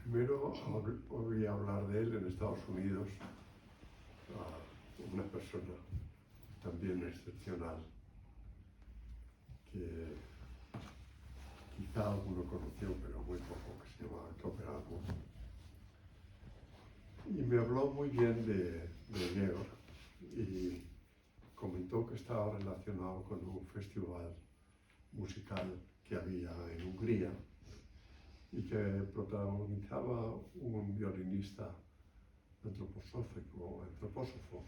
Primero oí hablar de él en Estados Unidos, una persona también excepcional, que quizá alguno conoció, pero muy poco, que se llama Copenhague. Y me habló muy bien de Georg y comentó que estaba relacionado con un festival musical que había en Hungría y que protagonizaba un violinista antropósofo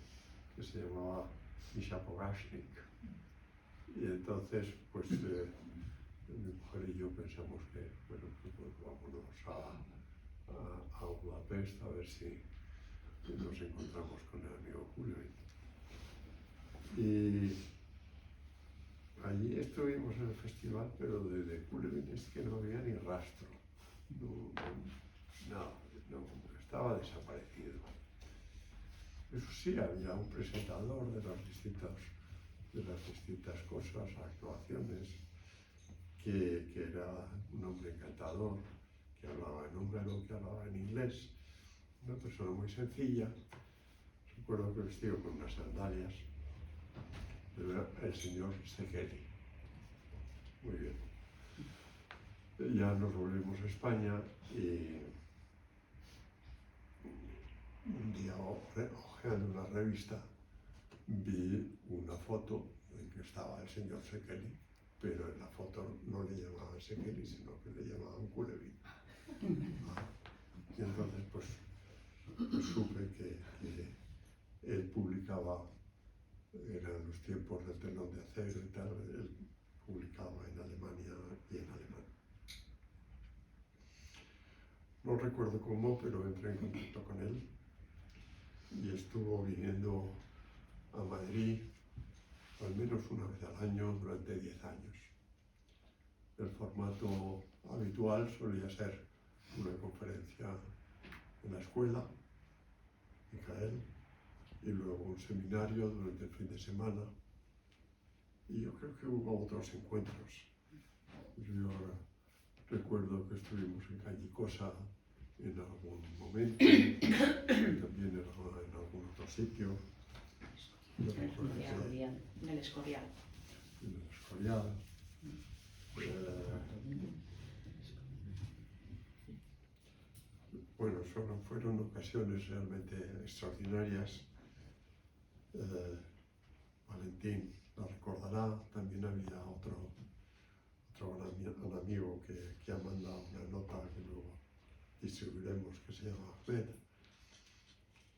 que se llamaba Misha Pogashnik. Y entonces, pues, mi mujer y yo pensamos que, bueno, pues vámonos a Budapest a ver si nos encontramos con el amigo Kuhlewin. Y allí estuvimos en el festival, pero de Kuhlewin es que no había ni rastro. No, estaba desaparecido. Eso sí, había un presentador de las distintas cosas, actuaciones, que era un hombre encantador, que hablaba en húngaro, que hablaba en inglés, una persona muy sencilla. Recuerdo que vestido con unas sandalias, el señor Szekely. Muy bien. Ya nos volvimos a España y un día, hojeando una revista, vi una foto en que estaba el señor Szekely, pero en la foto no le llamaban Szekely, sino que le llamaban Kuhlewin. Y entonces, pues supe que él publicaba, eran los tiempos del telón de acero y tal, él publicaba en Alemania y en alemán. No recuerdo cómo, pero entré en contacto con él y estuvo viniendo a Madrid al menos una vez al año durante 10 años. El formato habitual solía ser una conferencia en la escuela, Micael, y luego un seminario durante el fin de semana. Y yo creo que hubo otros encuentros. Yo recuerdo que estuvimos en Callicosa en algún momento, también en algún otro sitio. En el Escorial. En el Escorial. Bueno, fueron ocasiones realmente extraordinarias. Valentín la recordará, también había otro gran amigo que ha mandado una nota que luego distribuiremos, que se llama Ahmed.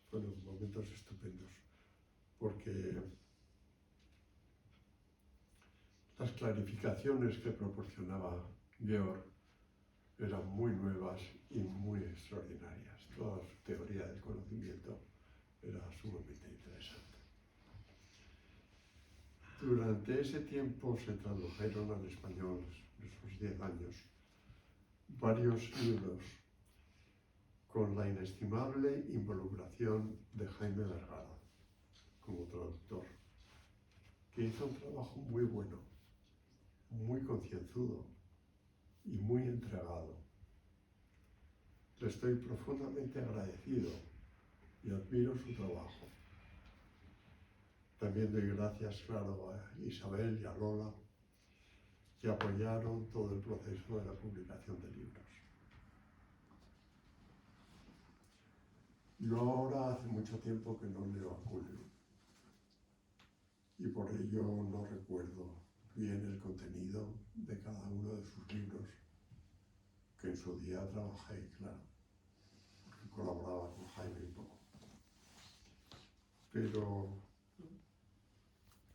Fueron momentos estupendos, porque las clarificaciones que proporcionaba Georg eran muy nuevas y muy extraordinarias. Toda su teoría del conocimiento era sumamente interesante. Durante ese tiempo se tradujeron al español, esos 10 años, varios libros con la inestimable involucración de Jaime Vergara como traductor, que hizo un trabajo muy bueno, muy concienzudo y muy entregado. Le estoy profundamente agradecido y admiro su trabajo. También doy gracias, claro, a Isabel y a Lola, que apoyaron todo el proceso de la publicación de libros. Yo ahora hace mucho tiempo que no leo a Kuhlewin y por ello no recuerdo bien el contenido de cada uno de sus libros, que en su día trabajé, claro, porque colaboraba con Jaime un poco. Pero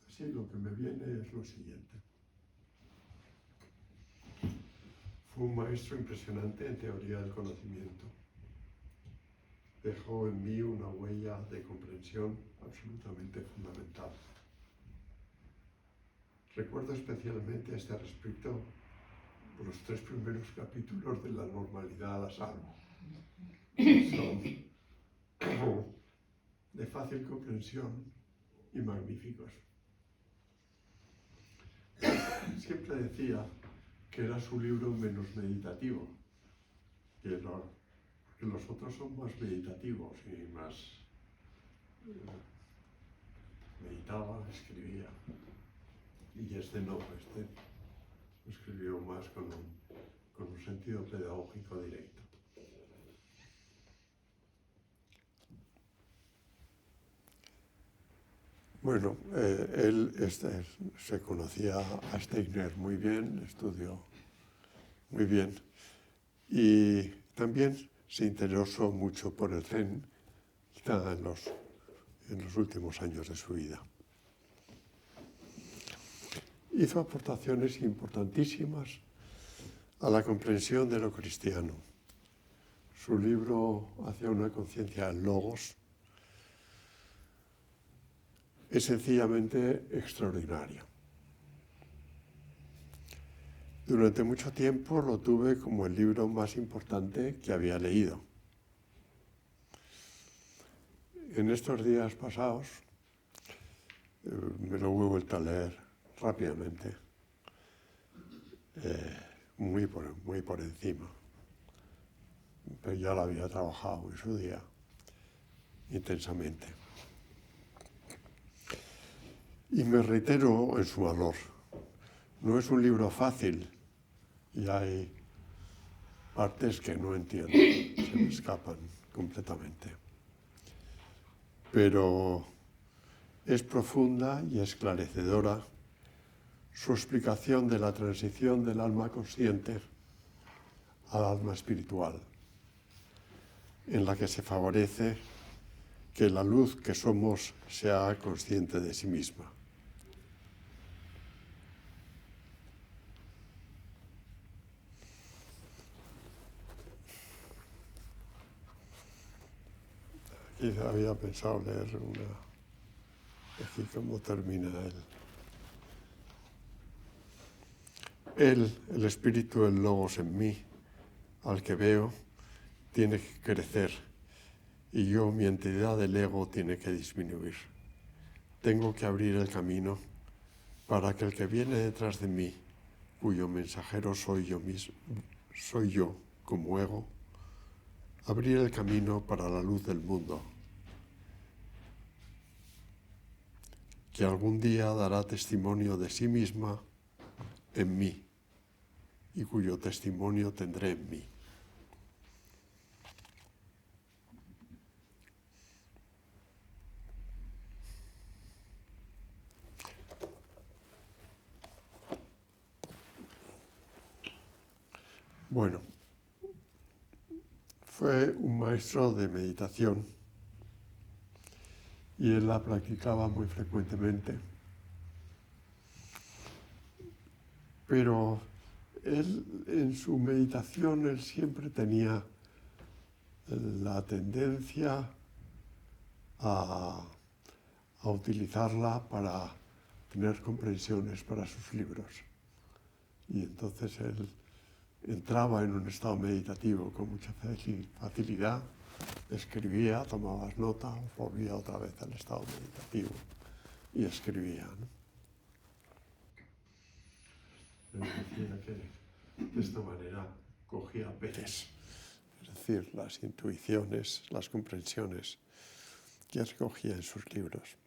sí, lo que me viene es lo siguiente. Fue un maestro impresionante en teoría del conocimiento. Dejó en mí una huella de comprensión absolutamente fundamental. Recuerdo especialmente a este respecto los 3 primeros capítulos de La normalidad a la salvo. Son de fácil comprensión y magníficos. Siempre decía que era su libro menos meditativo, que era porque los otros son más meditativos y más meditaba, escribía. Y este no, este escribió más con un sentido pedagógico directo. Bueno, él se conocía a Steiner muy bien, estudió muy bien y también se interesó mucho por el Zen en los últimos años de su vida. Hizo aportaciones importantísimas a la comprensión de lo cristiano. Su libro Hacia una conciencia del logos es sencillamente extraordinario. Durante mucho tiempo lo tuve como el libro más importante que había leído. En estos días pasados me lo he vuelto a leer rápidamente, muy por encima. Pero ya lo había trabajado en su día intensamente. Y me reitero en su valor. No es un libro fácil y hay partes que no entiendo, se me escapan completamente. Pero es profunda y esclarecedora su explicación de la transición del alma consciente al alma espiritual, en la que se favorece que la luz que somos sea consciente de sí misma. Quizá había pensado leer aquí cómo termina el espíritu del logos en mí, al que veo, tiene que crecer y yo, mi entidad del ego, tiene que disminuir. Tengo que abrir el camino para que el que viene detrás de mí, cuyo mensajero soy yo mismo, soy yo como ego, abrir el camino para la luz del mundo, que algún día dará testimonio de sí misma en mí y cuyo testimonio tendré en mí. Bueno, fue un maestro de meditación y él la practicaba muy frecuentemente. Pero él, en su meditación, él siempre tenía la tendencia a utilizarla para tener comprensiones para sus libros. Y entonces él entraba en un estado meditativo con mucha facilidad, escribía, tomaba nota, volvía otra vez al estado meditativo y escribía, ¿no? Decía que de esta manera cogía peces, es decir, las intuiciones, las comprensiones que recogía en sus libros.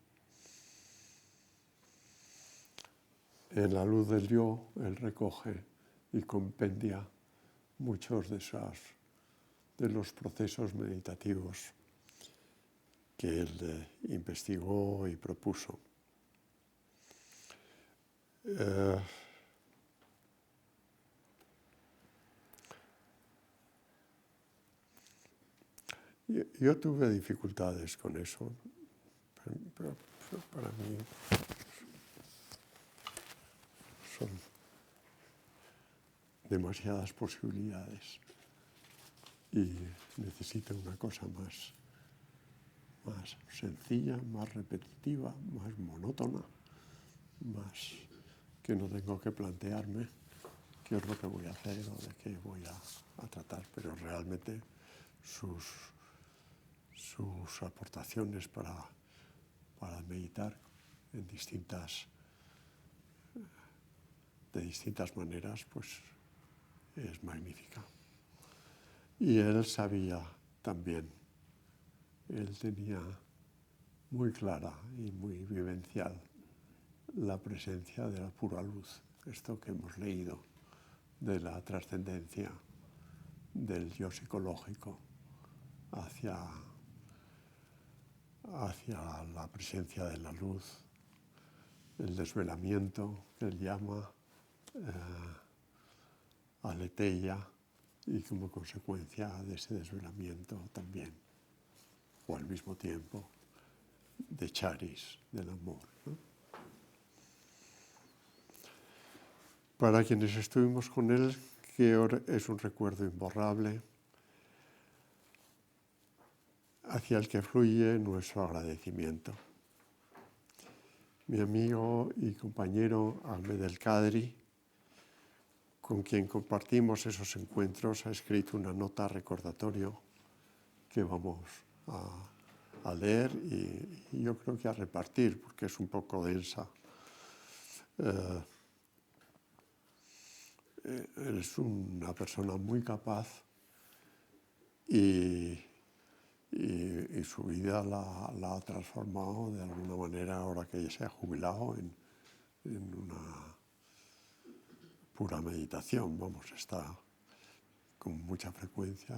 En la luz del yo, él recoge y compendia muchos de los procesos meditativos que él investigó y propuso. Yo tuve dificultades con eso, pero para mí son demasiadas posibilidades y necesito una cosa más sencilla, más repetitiva, más monótona, más que no tengo que plantearme qué es lo que voy a hacer o de qué voy a tratar, pero realmente sus aportaciones para meditar de distintas maneras, pues es magnífica. Y él sabía también él tenía muy clara y muy vivencial la presencia de la pura luz, esto que hemos leído de la trascendencia del yo psicológico hacia la presencia de la luz, el desvelamiento que él llama aletheia, y como consecuencia de ese desvelamiento también, o al mismo tiempo, de charis, del amor, ¿no? Para quienes estuvimos con él, Georg es un recuerdo imborrable hacia el que fluye nuestro agradecimiento. Mi amigo y compañero Ahmed El Kadri, con quien compartimos esos encuentros, ha escrito una nota recordatorio que vamos a leer y yo creo que a repartir, porque es un poco densa. Eres una persona muy capaz y su vida la ha transformado de alguna manera, ahora que ya se ha jubilado, en una pura meditación. Vamos, está con mucha frecuencia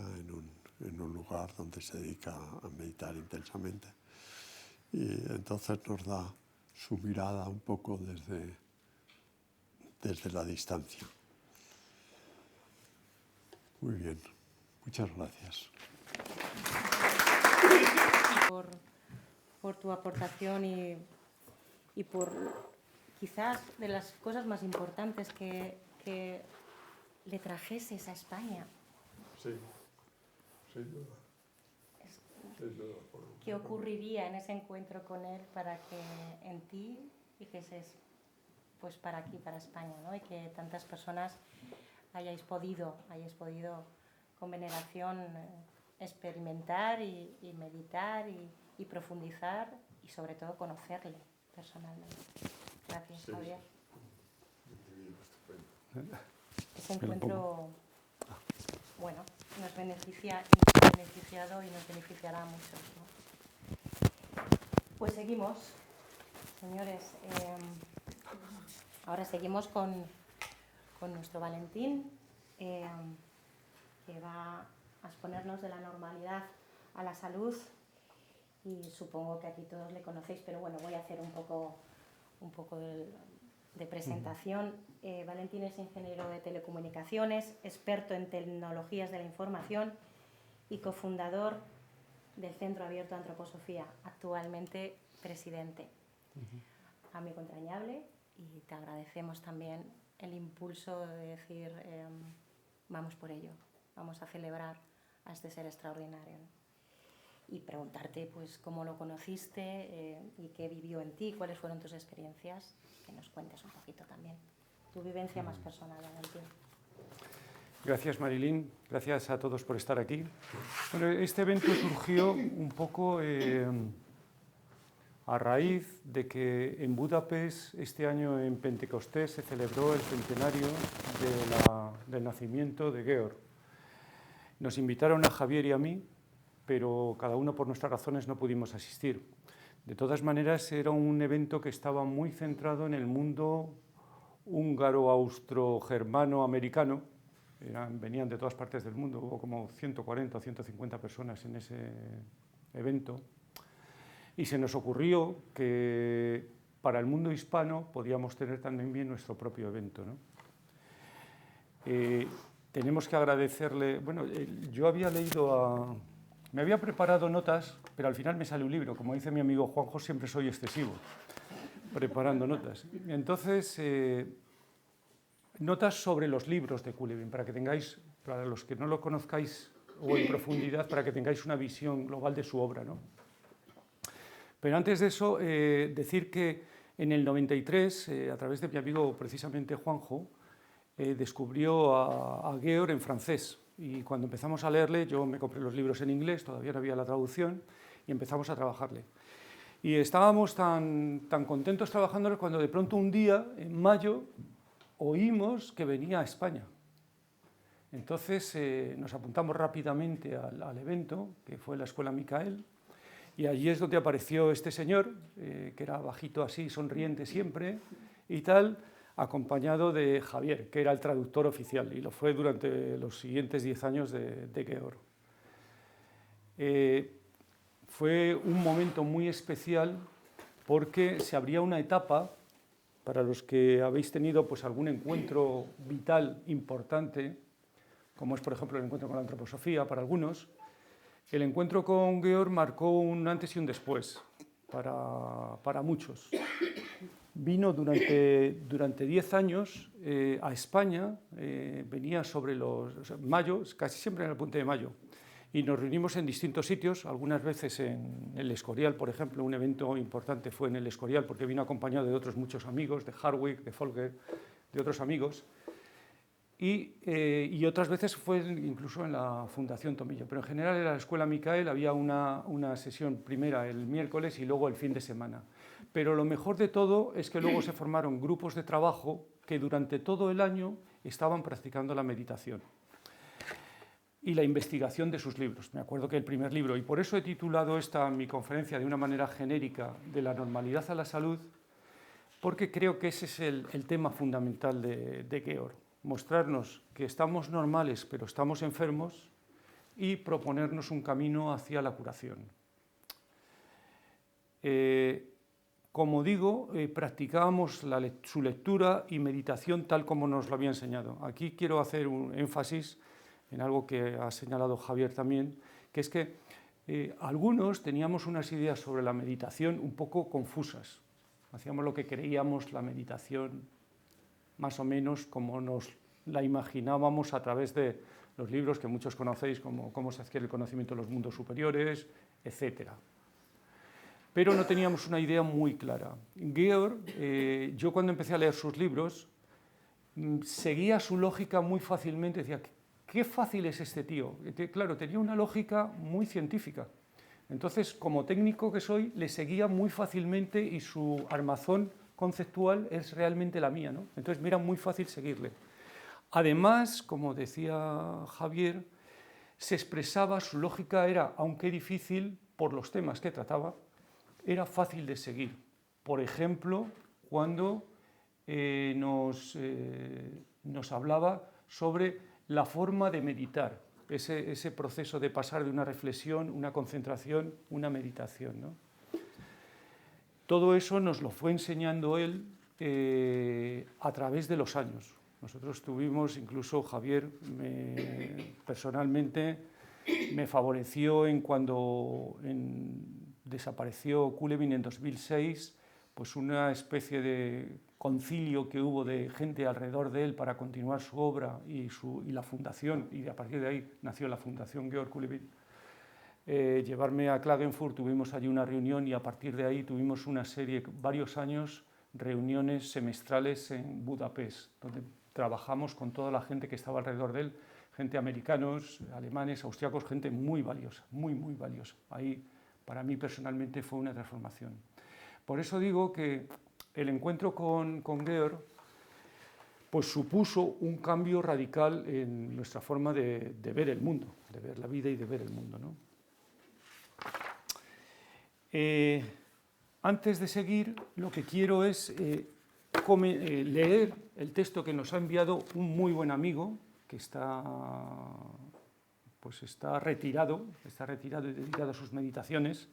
en un lugar donde se dedica a meditar intensamente. Y entonces nos da su mirada un poco desde la distancia. Muy bien, muchas gracias. Por tu aportación y por quizás de las cosas más importantes que le trajeses a España. Sí, sin duda. ¿Qué ocurriría en ese encuentro con él para que en ti dijeses, pues para aquí, para España, ¿no? Y que tantas personas hayáis podido con veneración experimentar y meditar y profundizar y sobre todo conocerle personalmente. Gracias, Sí. Javier. Ese encuentro, bueno, nos ha beneficiado y nos beneficiará a muchos, ¿no? Pues seguimos, señores. Ahora seguimos con nuestro Valentín, que va a exponernos de la normalidad a la salud, y supongo que aquí todos le conocéis, pero bueno, voy a hacer un poco de presentación. Valentín es ingeniero de telecomunicaciones, experto en tecnologías de la información y cofundador del Centro Abierto de Antroposofía, actualmente presidente. Amigo entrañable, y te agradecemos también el impulso de decir, vamos por ello, vamos a celebrar a este ser extraordinario, ¿no? Y preguntarte pues cómo lo conociste y qué vivió en ti, cuáles fueron tus experiencias, que nos cuentes un poquito también tu vivencia más personal, Valentín. Gracias, Marilyn. Gracias a todos por estar aquí. Bueno, este evento surgió un poco a raíz de que en Budapest este año en Pentecostés se celebró el centenario del nacimiento de Georg. Nos invitaron a Javier y a mí, pero cada uno por nuestras razones no pudimos asistir. De todas maneras, era un evento que estaba muy centrado en el mundo húngaro, austro, germano, americano. Venían de todas partes del mundo, hubo como 140 o 150 personas en ese evento. Y se nos ocurrió que para el mundo hispano podíamos tener también bien nuestro propio evento, ¿no? Tenemos que agradecerle, bueno, yo había leído me había preparado notas, pero al final me sale un libro. Como dice mi amigo Juanjo, siempre soy excesivo preparando notas. Entonces, notas sobre los libros de Coulemin, para los que no lo conozcáis o en profundidad, para que tengáis una visión global de su obra, ¿no? Pero antes de eso, decir que en el 93, a través de mi amigo precisamente Juanjo, descubrió a Georg en francés. Y cuando empezamos a leerle, yo me compré los libros en inglés, todavía no había la traducción, y empezamos a trabajarle. Y estábamos tan contentos trabajándole cuando de pronto un día, en mayo, oímos que venía a España. Entonces nos apuntamos rápidamente al evento, que fue la Escuela Micael, y allí es donde apareció este señor, que era bajito así, sonriente siempre y tal, acompañado de Javier, que era el traductor oficial, y lo fue durante los siguientes 10 años de Georg. Fue un momento muy especial porque se abría una etapa, para los que habéis tenido pues, algún encuentro vital importante, como es por ejemplo el encuentro con la antroposofía para algunos, el encuentro con Georg marcó un antes y un después para muchos. Vino durante 10 años a España, venía sobre mayo, casi siempre en el puente de mayo, y nos reunimos en distintos sitios, algunas veces en el Escorial, por ejemplo, un evento importante fue en el Escorial porque vino acompañado de otros muchos amigos, de Harwick, de Folger, de otros amigos, y otras veces fue incluso en la Fundación Tomillo, pero en general en la Escuela Micael había una sesión primera el miércoles y luego el fin de semana. Pero lo mejor de todo es que luego se formaron grupos de trabajo que durante todo el año estaban practicando la meditación y la investigación de sus libros. Me acuerdo que el primer libro, y por eso he titulado mi conferencia de una manera genérica, de la normalidad a la salud, porque creo que ese es el tema fundamental de Georg. Mostrarnos que estamos normales pero estamos enfermos y proponernos un camino hacia la curación. Como digo, practicábamos su lectura y meditación tal como nos lo había enseñado. Aquí quiero hacer un énfasis en algo que ha señalado Javier también, que es que algunos teníamos unas ideas sobre la meditación un poco confusas. Hacíamos lo que creíamos la meditación, más o menos como nos la imaginábamos a través de los libros que muchos conocéis, como Cómo se adquiere el conocimiento de los mundos superiores, etc. Pero no teníamos una idea muy clara. Georg, yo cuando empecé a leer sus libros, seguía su lógica muy fácilmente, decía, qué fácil es este tío. Claro, tenía una lógica muy científica. Entonces, como técnico que soy, le seguía muy fácilmente y su armazón conceptual es realmente la mía, ¿no? Entonces, me era muy fácil seguirle. Además, como decía Javier, se expresaba, su lógica era, aunque difícil, por los temas que trataba, era fácil de seguir. Por ejemplo, cuando nos hablaba sobre la forma de meditar, ese proceso de pasar de una reflexión, una concentración, una meditación, ¿no? Todo eso nos lo fue enseñando él a través de los años. Nosotros tuvimos, incluso Javier personalmente me favoreció cuando desapareció Coulevin en 2006, pues una especie de concilio que hubo de gente alrededor de él para continuar su obra y la fundación, y a partir de ahí nació la Fundación Georg Coulevin. Llevarme a Klagenfurt, tuvimos allí una reunión y a partir de ahí tuvimos una serie, varios años, reuniones semestrales en Budapest, donde trabajamos con toda la gente que estaba alrededor de él, gente americanos, alemanes, austriacos, gente muy valiosa, muy, muy valiosa. Ahí, para mí personalmente, fue una transformación. Por eso digo que el encuentro con Georg pues supuso un cambio radical en nuestra forma de ver el mundo, de ver la vida y de ver el mundo, ¿no? Antes de seguir, lo que quiero es leer el texto que nos ha enviado un muy buen amigo que está retirado y dedicado a sus meditaciones,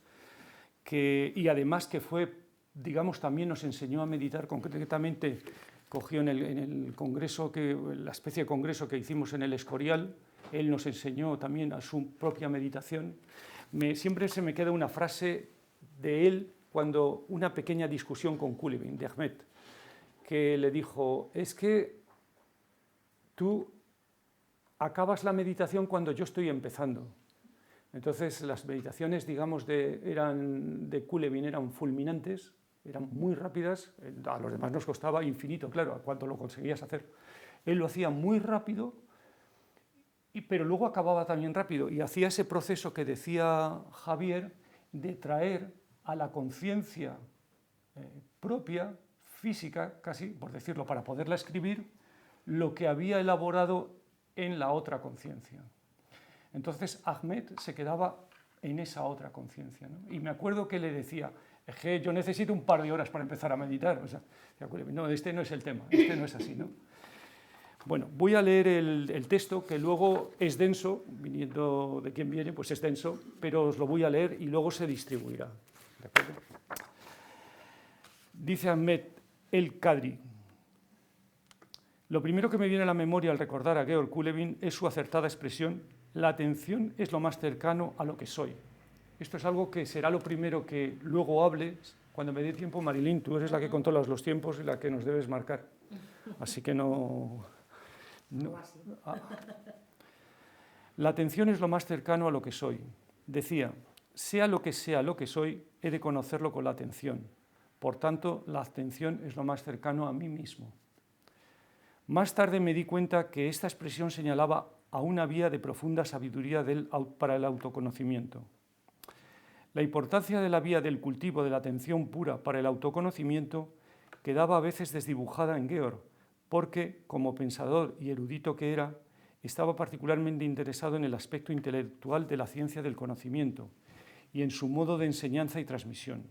y además que fue, digamos, también nos enseñó a meditar. Concretamente cogió en el congreso, la especie de congreso que hicimos en el Escorial, él nos enseñó también a su propia meditación. Siempre se me queda una frase de él cuando una pequeña discusión con Coulevin, de Ahmed, que le dijo, es que tú acabas la meditación cuando yo estoy empezando. Entonces las meditaciones, digamos, de Coulevin eran fulminantes, eran muy rápidas, a los demás nos costaba infinito, claro, cuando lo conseguías hacer. Él lo hacía muy rápido, pero luego acababa también rápido, y hacía ese proceso que decía Javier de traer a la conciencia propia, física, casi, por decirlo, para poderla escribir, lo que había elaborado en la otra conciencia. Entonces Ahmed se quedaba en esa otra conciencia, ¿no? Y me acuerdo que le decía, es que yo necesito un par de horas para empezar a meditar. O sea, no, este no es el tema, este no es así, ¿no? Bueno, voy a leer el texto, que luego es denso, viniendo de quien viene, pues es denso, pero os lo voy a leer y luego se distribuirá. ¿De acuerdo? Dice Ahmed el-Qadri: lo primero que me viene a la memoria al recordar a Georg Kuhlewin es su acertada expresión: la atención es lo más cercano a lo que soy. Esto es algo que será lo primero que luego hable cuando me dé tiempo. Marilyn, tú eres la que controla los tiempos y la que nos debes marcar. Así que no. La atención es lo más cercano a lo que soy. Decía, sea lo que soy, he de conocerlo con la atención. Por tanto, la atención es lo más cercano a mí mismo. Más tarde me di cuenta que esta expresión señalaba a una vía de profunda sabiduría para el autoconocimiento. La importancia de la vía del cultivo de la atención pura para el autoconocimiento quedaba a veces desdibujada en Georg, porque, como pensador y erudito que era, estaba particularmente interesado en el aspecto intelectual de la ciencia del conocimiento y en su modo de enseñanza y transmisión.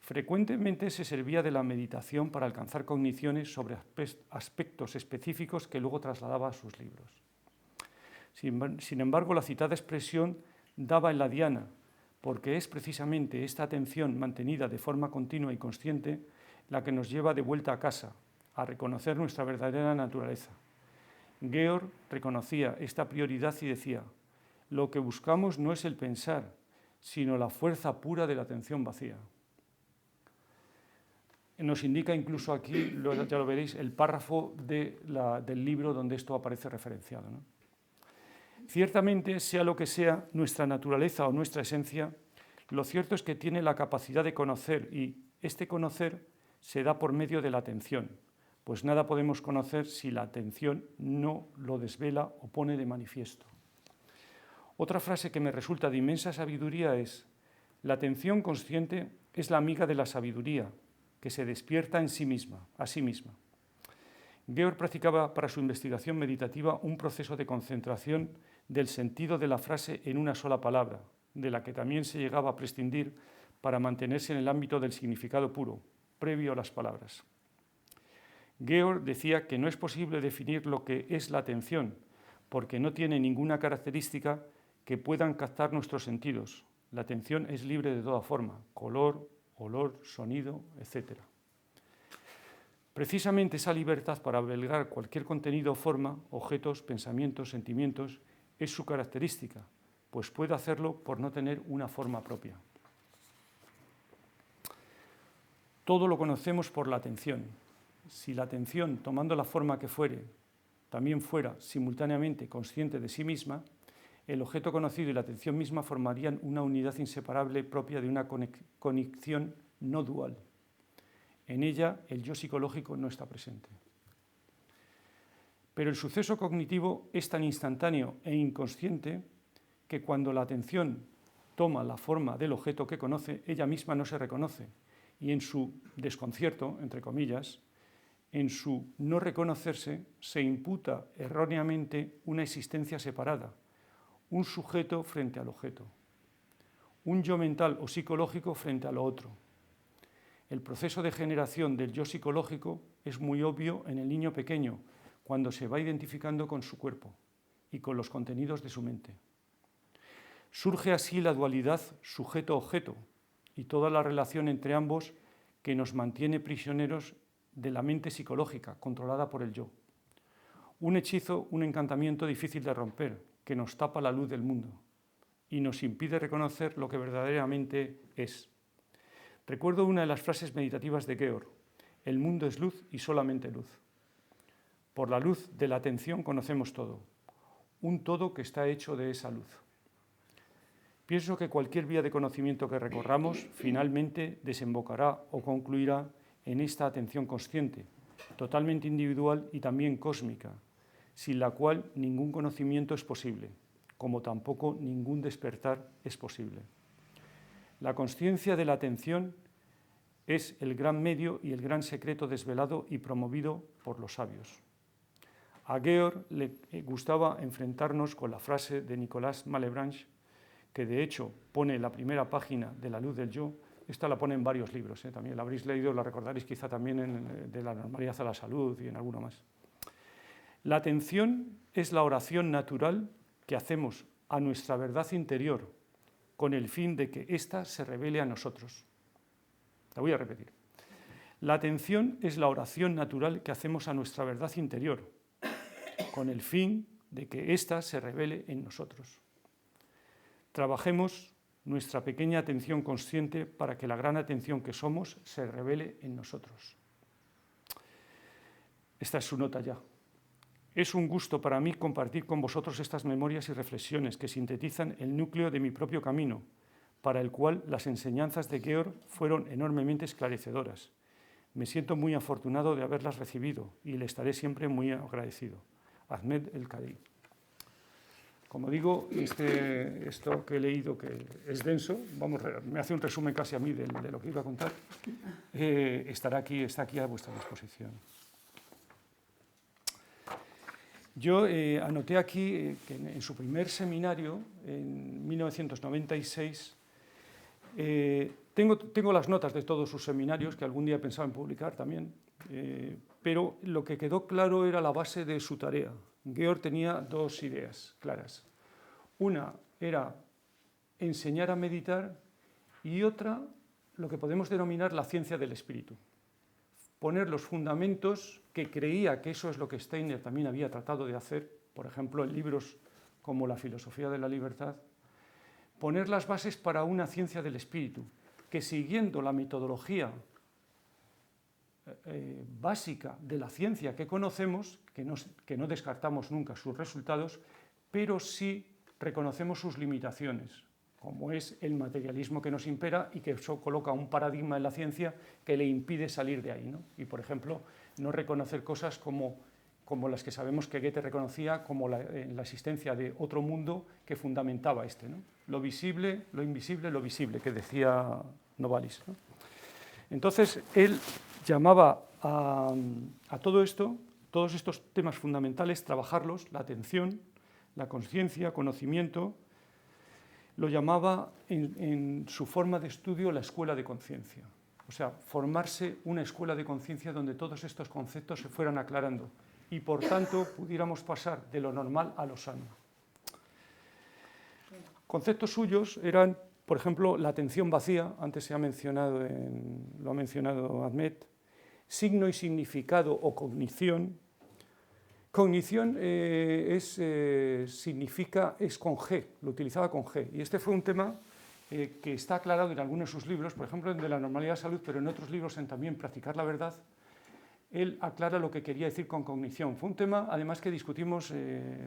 Frecuentemente se servía de la meditación para alcanzar cogniciones sobre aspectos específicos que luego trasladaba a sus libros. Sin embargo, la citada expresión daba en la diana, porque es precisamente esta atención mantenida de forma continua y consciente la que nos lleva de vuelta a casa, a reconocer nuestra verdadera naturaleza. Georg reconocía esta prioridad y decía: lo que buscamos no es el pensar, sino la fuerza pura de la atención vacía. Nos indica incluso aquí, ya lo veréis, el párrafo del libro donde esto aparece referenciado, ¿no? Ciertamente, sea lo que sea nuestra naturaleza o nuestra esencia, lo cierto es que tiene la capacidad de conocer, y este conocer se da por medio de la atención, pues nada podemos conocer si la atención no lo desvela o pone de manifiesto. Otra frase que me resulta de inmensa sabiduría es: la atención consciente es la amiga de la sabiduría, que se despierta en sí misma, a sí misma. Georg practicaba para su investigación meditativa un proceso de concentración del sentido de la frase en una sola palabra, de la que también se llegaba a prescindir para mantenerse en el ámbito del significado puro, previo a las palabras. Georg decía que no es posible definir lo que es la atención, porque no tiene ninguna característica que puedan captar nuestros sentidos. La atención es libre de toda forma, color, olor, sonido, etc. Precisamente esa libertad para albergar cualquier contenido o forma, objetos, pensamientos, sentimientos, es su característica, pues puede hacerlo por no tener una forma propia. Todo lo conocemos por la atención. Si la atención, tomando la forma que fuere, también fuera simultáneamente consciente de sí misma, el objeto conocido y la atención misma formarían una unidad inseparable propia de una conexión no dual. En ella, el yo psicológico no está presente. Pero el suceso cognitivo es tan instantáneo e inconsciente que cuando la atención toma la forma del objeto que conoce, ella misma no se reconoce, y en su desconcierto, entre comillas, en su no reconocerse, se imputa erróneamente una existencia separada, un sujeto frente al objeto, un yo mental o psicológico frente a lo otro. El proceso de generación del yo psicológico es muy obvio en el niño pequeño, cuando se va identificando con su cuerpo y con los contenidos de su mente. Surge así la dualidad sujeto-objeto y toda la relación entre ambos que nos mantiene prisioneros de la mente psicológica, controlada por el yo. Un hechizo, un encantamiento difícil de romper, que nos tapa la luz del mundo y nos impide reconocer lo que verdaderamente es. Recuerdo una de las frases meditativas de Georg: el mundo es luz y solamente luz. Por la luz de la atención conocemos todo, un todo que está hecho de esa luz. Pienso que cualquier vía de conocimiento que recorramos finalmente desembocará o concluirá en esta atención consciente, totalmente individual y también cósmica, sin la cual ningún conocimiento es posible, como tampoco ningún despertar es posible. La consciencia de la atención es el gran medio y el gran secreto desvelado y promovido por los sabios. A Georg le gustaba enfrentarnos con la frase de Nicolas Malebranche, que de hecho pone la primera página de La luz del yo. Esta la pone en varios libros, también la habréis leído, la recordaréis quizá también de La normalidad a la salud y en alguno más. La atención es la oración natural que hacemos a nuestra verdad interior con el fin de que ésta se revele a nosotros. La voy a repetir. La atención es la oración natural que hacemos a nuestra verdad interior con el fin de que ésta se revele en nosotros. Trabajemos nuestra pequeña atención consciente para que la gran atención que somos se revele en nosotros. Esta es su nota ya. Es un gusto para mí compartir con vosotros estas memorias y reflexiones que sintetizan el núcleo de mi propio camino, para el cual las enseñanzas de Georg fueron enormemente esclarecedoras. Me siento muy afortunado de haberlas recibido y le estaré siempre muy agradecido. Ahmed El-Kadi. Como digo, esto que he leído, que es denso, me hace un resumen casi a mí de lo que iba a contar, está aquí a vuestra disposición. Yo anoté aquí que en su primer seminario, en 1996, tengo las notas de todos sus seminarios, que algún día pensaba en publicar también, pero lo que quedó claro era la base de su tarea. Georg tenía dos ideas claras. Una era enseñar a meditar y otra, lo que podemos denominar la ciencia del espíritu. Poner los fundamentos, que creía que eso es lo que Steiner también había tratado de hacer, por ejemplo, en libros como La filosofía de la libertad, poner las bases para una ciencia del espíritu, que siguiendo la metodología básica de la ciencia que conocemos, que no descartamos nunca sus resultados, pero sí reconocemos sus limitaciones, como es el materialismo que nos impera y que eso coloca un paradigma en la ciencia que le impide salir de ahí, ¿no? Y, por ejemplo, no reconocer cosas como las que sabemos que Goethe reconocía, como la existencia de otro mundo que fundamentaba ¿no? Lo visible, lo invisible, lo visible, que decía Novalis, ¿no? Entonces, él llamaba a todo esto, todos estos temas fundamentales, trabajarlos, la atención, la conciencia, conocimiento, lo llamaba en su forma de estudio la escuela de conciencia. O sea, formarse una escuela de conciencia donde todos estos conceptos se fueran aclarando y, por tanto, pudiéramos pasar de lo normal a lo sano. Conceptos suyos eran, por ejemplo, la atención vacía, antes lo ha mencionado Ahmed, signo y significado o cognición. Cognición significa, es con G, lo utilizaba con G. Y este fue un tema que está aclarado en algunos de sus libros, por ejemplo, en De la normalidad a la salud, pero en otros libros, en también Practicar la verdad, él aclara lo que quería decir con cognición. Fue un tema, además, que discutimos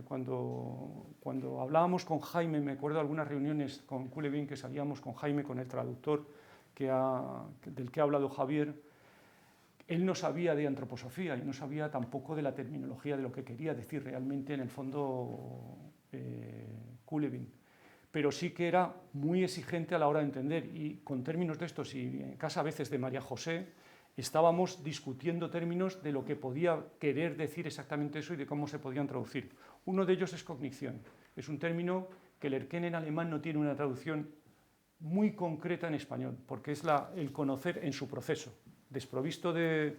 cuando hablábamos con Jaime, me acuerdo de algunas reuniones con Culebin, que salíamos con Jaime, con el traductor del que ha hablado Javier. Él no sabía de antroposofía y no sabía tampoco de la terminología de lo que quería decir realmente, en el fondo, Culebin. Pero sí que era muy exigente a la hora de entender, y con términos de estos, y en casa a veces de María José, estábamos discutiendo términos de lo que podía querer decir exactamente eso y de cómo se podían traducir. Uno de ellos es cognición. Es un término que el Erkennen en alemán no tiene una traducción muy concreta en español, porque es el conocer en su proceso, desprovisto de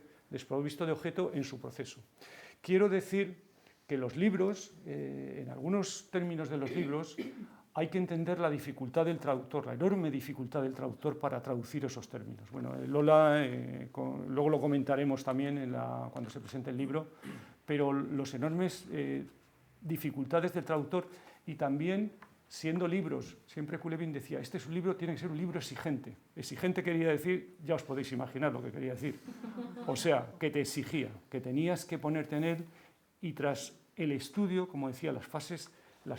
objeto en su proceso. Quiero decir que los libros, en algunos términos de los libros, hay que entender la dificultad del traductor, la enorme dificultad del traductor para traducir esos términos. Bueno, Lola, luego lo comentaremos también cuando se presente el libro, pero los enormes dificultades del traductor, y también siendo libros, siempre Culebin decía, este es un libro, tiene que ser un libro exigente. Exigente quería decir, ya os podéis imaginar lo que quería decir. O sea, que te exigía, que tenías que ponerte en él, y tras el estudio, como decía, las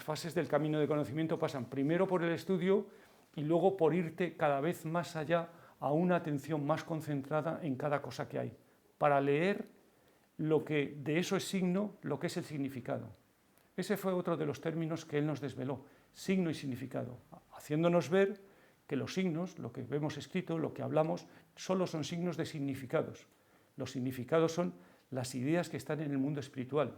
fases del camino de conocimiento pasan primero por el estudio y luego por irte cada vez más allá a una atención más concentrada en cada cosa que hay, para leer lo que de eso es signo, lo que es el significado. Ese fue otro de los términos que él nos desveló, signo y significado, haciéndonos ver que los signos, lo que vemos escrito, lo que hablamos, solo son signos de significados. Los significados son las ideas que están en el mundo espiritual.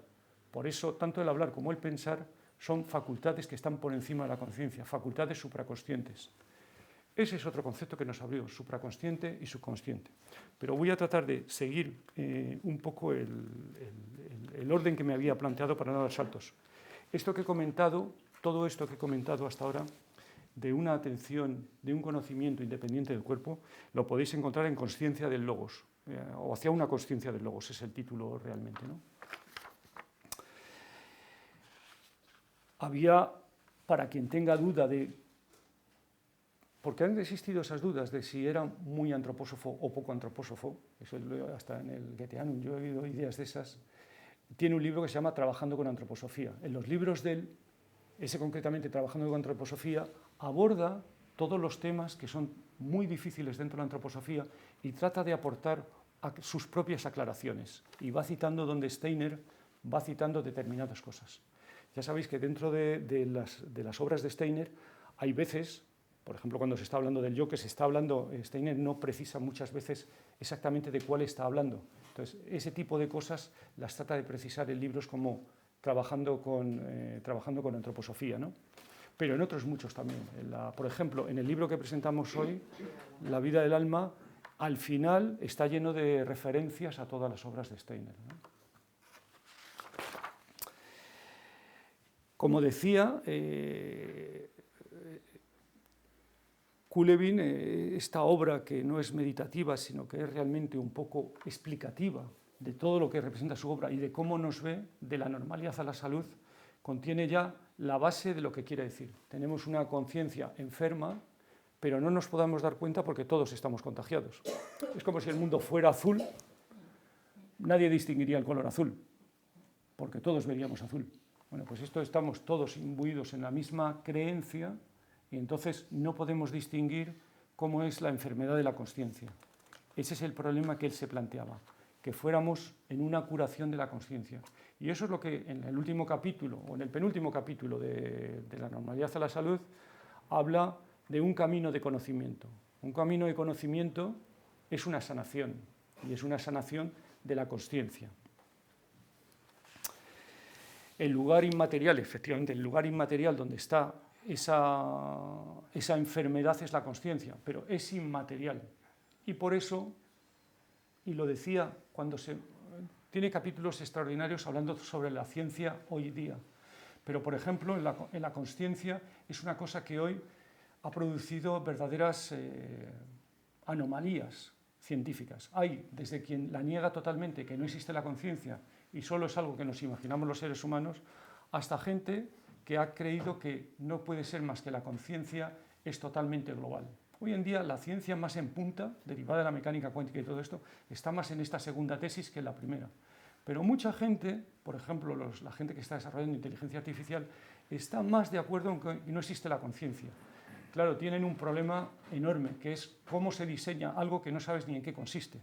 Por eso, tanto el hablar como el pensar son facultades que están por encima de la conciencia, facultades supraconscientes. Ese es otro concepto que nos abrió, supraconsciente y subconsciente. Pero voy a tratar de seguir un poco el orden que me había planteado para no dar saltos. Esto que he comentado, todo esto que he comentado hasta ahora, de una atención, de un conocimiento independiente del cuerpo, lo podéis encontrar en Consciencia del Logos, o hacia una consciencia del Logos, es el título realmente, ¿no? Había, para quien tenga duda de, porque han existido esas dudas de si era muy antropósofo o poco antropósofo, eso hasta en el Goetheanum yo he oído ideas de esas, tiene un libro que se llama Trabajando con Antroposofía. En los libros de él, ese concretamente Trabajando con Antroposofía, aborda todos los temas que son muy difíciles dentro de la antroposofía y trata de aportar sus propias aclaraciones. Y va citando donde Steiner va citando determinadas cosas. Ya sabéis que dentro de las obras de Steiner hay veces, por ejemplo, cuando se está hablando del yo, que se está hablando, Steiner no precisa muchas veces exactamente de cuál está hablando. Entonces, ese tipo de cosas las trata de precisar en libros como Trabajando con Antroposofía, ¿no? Pero en otros muchos también. Por ejemplo, en el libro que presentamos hoy, La vida del alma, al final está lleno de referencias a todas las obras de Steiner, ¿no? Como decía, Kulevin, esta obra que no es meditativa, sino que es realmente un poco explicativa de todo lo que representa su obra y de cómo nos ve de la normalidad a la salud, contiene ya la base de lo que quiere decir. Tenemos una conciencia enferma, pero no nos podamos dar cuenta porque todos estamos contagiados. Es como si el mundo fuera azul, nadie distinguiría el color azul, porque todos veríamos azul. Bueno, pues estamos todos imbuidos en la misma creencia y entonces no podemos distinguir cómo es la enfermedad de la consciencia. Ese es el problema que él se planteaba, que fuéramos en una curación de la consciencia. Y eso es lo que en el último capítulo, o en el penúltimo capítulo de la normalidad a la salud, habla de un camino de conocimiento. Un camino de conocimiento es una sanación, y es una sanación de la consciencia. El lugar inmaterial, efectivamente, el lugar inmaterial donde está esa enfermedad es la consciencia, pero es inmaterial. Y por eso, y lo decía cuando tiene capítulos extraordinarios hablando sobre la ciencia hoy día, pero por ejemplo en la consciencia es una cosa que hoy ha producido verdaderas anomalías científicas. Hay desde quien la niega totalmente, que no existe la conciencia y solo es algo que nos imaginamos los seres humanos, hasta gente que ha creído que no puede ser más que la conciencia es totalmente global. Hoy en día la ciencia más en punta, derivada de la mecánica cuántica y todo esto, está más en esta segunda tesis que en la primera. Pero mucha gente, por ejemplo la gente que está desarrollando inteligencia artificial, está más de acuerdo en que no existe la conciencia. Claro, tienen un problema enorme, que es cómo se diseña algo que no sabes ni en qué consiste.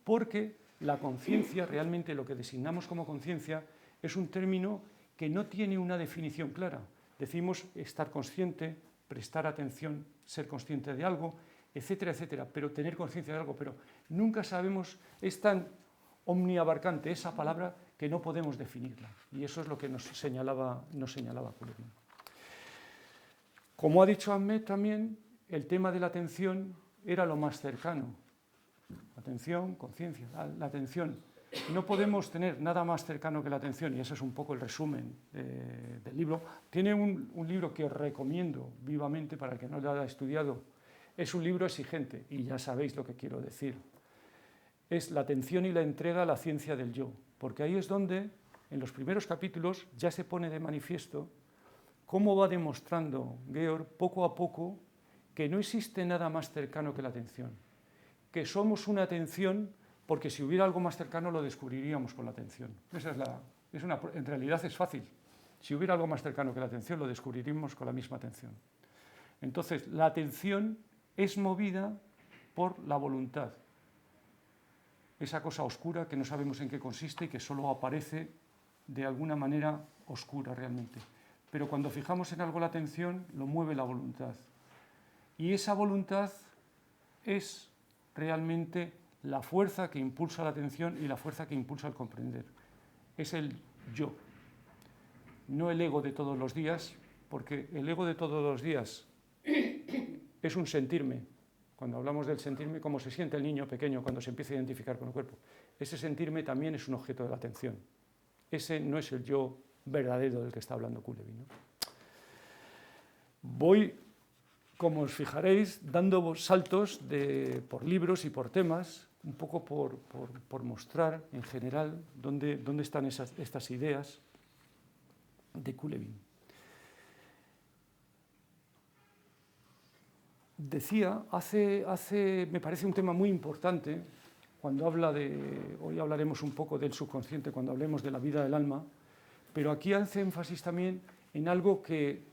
Porque la conciencia, realmente lo que designamos como conciencia, es un término que no tiene una definición clara. Decimos estar consciente, prestar atención, ser consciente de algo, etcétera, etcétera, pero tener conciencia de algo, pero nunca sabemos, es tan omniabarcante esa palabra que no podemos definirla. Y eso es lo que nos señalaba Kulevin. Como ha dicho Ahmed también, el tema de la atención era lo más cercano. Atención, conciencia, la atención. No podemos tener nada más cercano que la atención, y ese es un poco el resumen del libro. Tiene un libro que os recomiendo vivamente para el que no lo haya estudiado. Es un libro exigente, y ya sabéis lo que quiero decir. Es La atención y la entrega a la ciencia del yo, porque ahí es donde, en los primeros capítulos, ya se pone de manifiesto cómo va demostrando Georg poco a poco que no existe nada más cercano que la atención, que somos una atención porque si hubiera algo más cercano lo descubriríamos con la atención. En realidad es fácil. Si hubiera algo más cercano que la atención lo descubriríamos con la misma atención. Entonces, la atención es movida por la voluntad. Esa cosa oscura que no sabemos en qué consiste y que solo aparece de alguna manera oscura realmente. Pero cuando fijamos en algo la atención, lo mueve la voluntad. Y esa voluntad es realmente la fuerza que impulsa la atención y la fuerza que impulsa el comprender. Es el yo. no el ego de todos los días, porque el ego de todos los días es un sentirme. Cuando hablamos del sentirme, como se siente el niño pequeño cuando se empieza a identificar con el cuerpo. Ese sentirme también es un objeto de la atención. Ese no es el yo verdadero del que está hablando Coulevi, ¿no? Voy, como os fijaréis, dando saltos por libros y por temas, un poco por mostrar en general dónde están estas ideas de Coulevi. Decía, me parece un tema muy importante, cuando habla hoy hablaremos un poco del subconsciente, cuando hablemos de la vida del alma, pero aquí hace énfasis también en algo que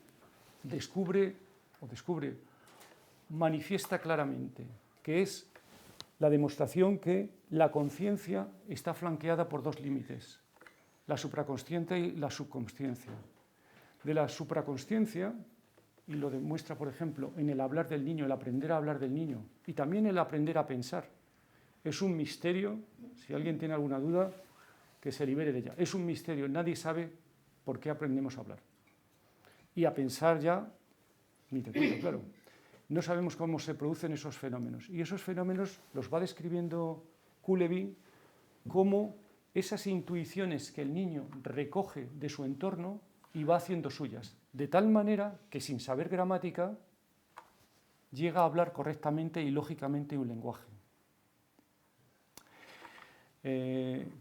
manifiesta claramente, que es la demostración que la conciencia está flanqueada por dos límites, la supraconsciente y la subconsciencia. De la supraconsciencia, y lo demuestra, por ejemplo, en el hablar del niño, el aprender a hablar del niño, y también el aprender a pensar. Es un misterio, si alguien tiene alguna duda, que se libere de ella. Es un misterio, nadie sabe por qué aprendemos a hablar. Y a pensar ya, ni te cuento, claro. No sabemos cómo se producen esos fenómenos. Y esos fenómenos los va describiendo Coulevi como esas intuiciones que el niño recoge de su entorno y va haciendo suyas, de tal manera que sin saber gramática llega a hablar correctamente y lógicamente un lenguaje.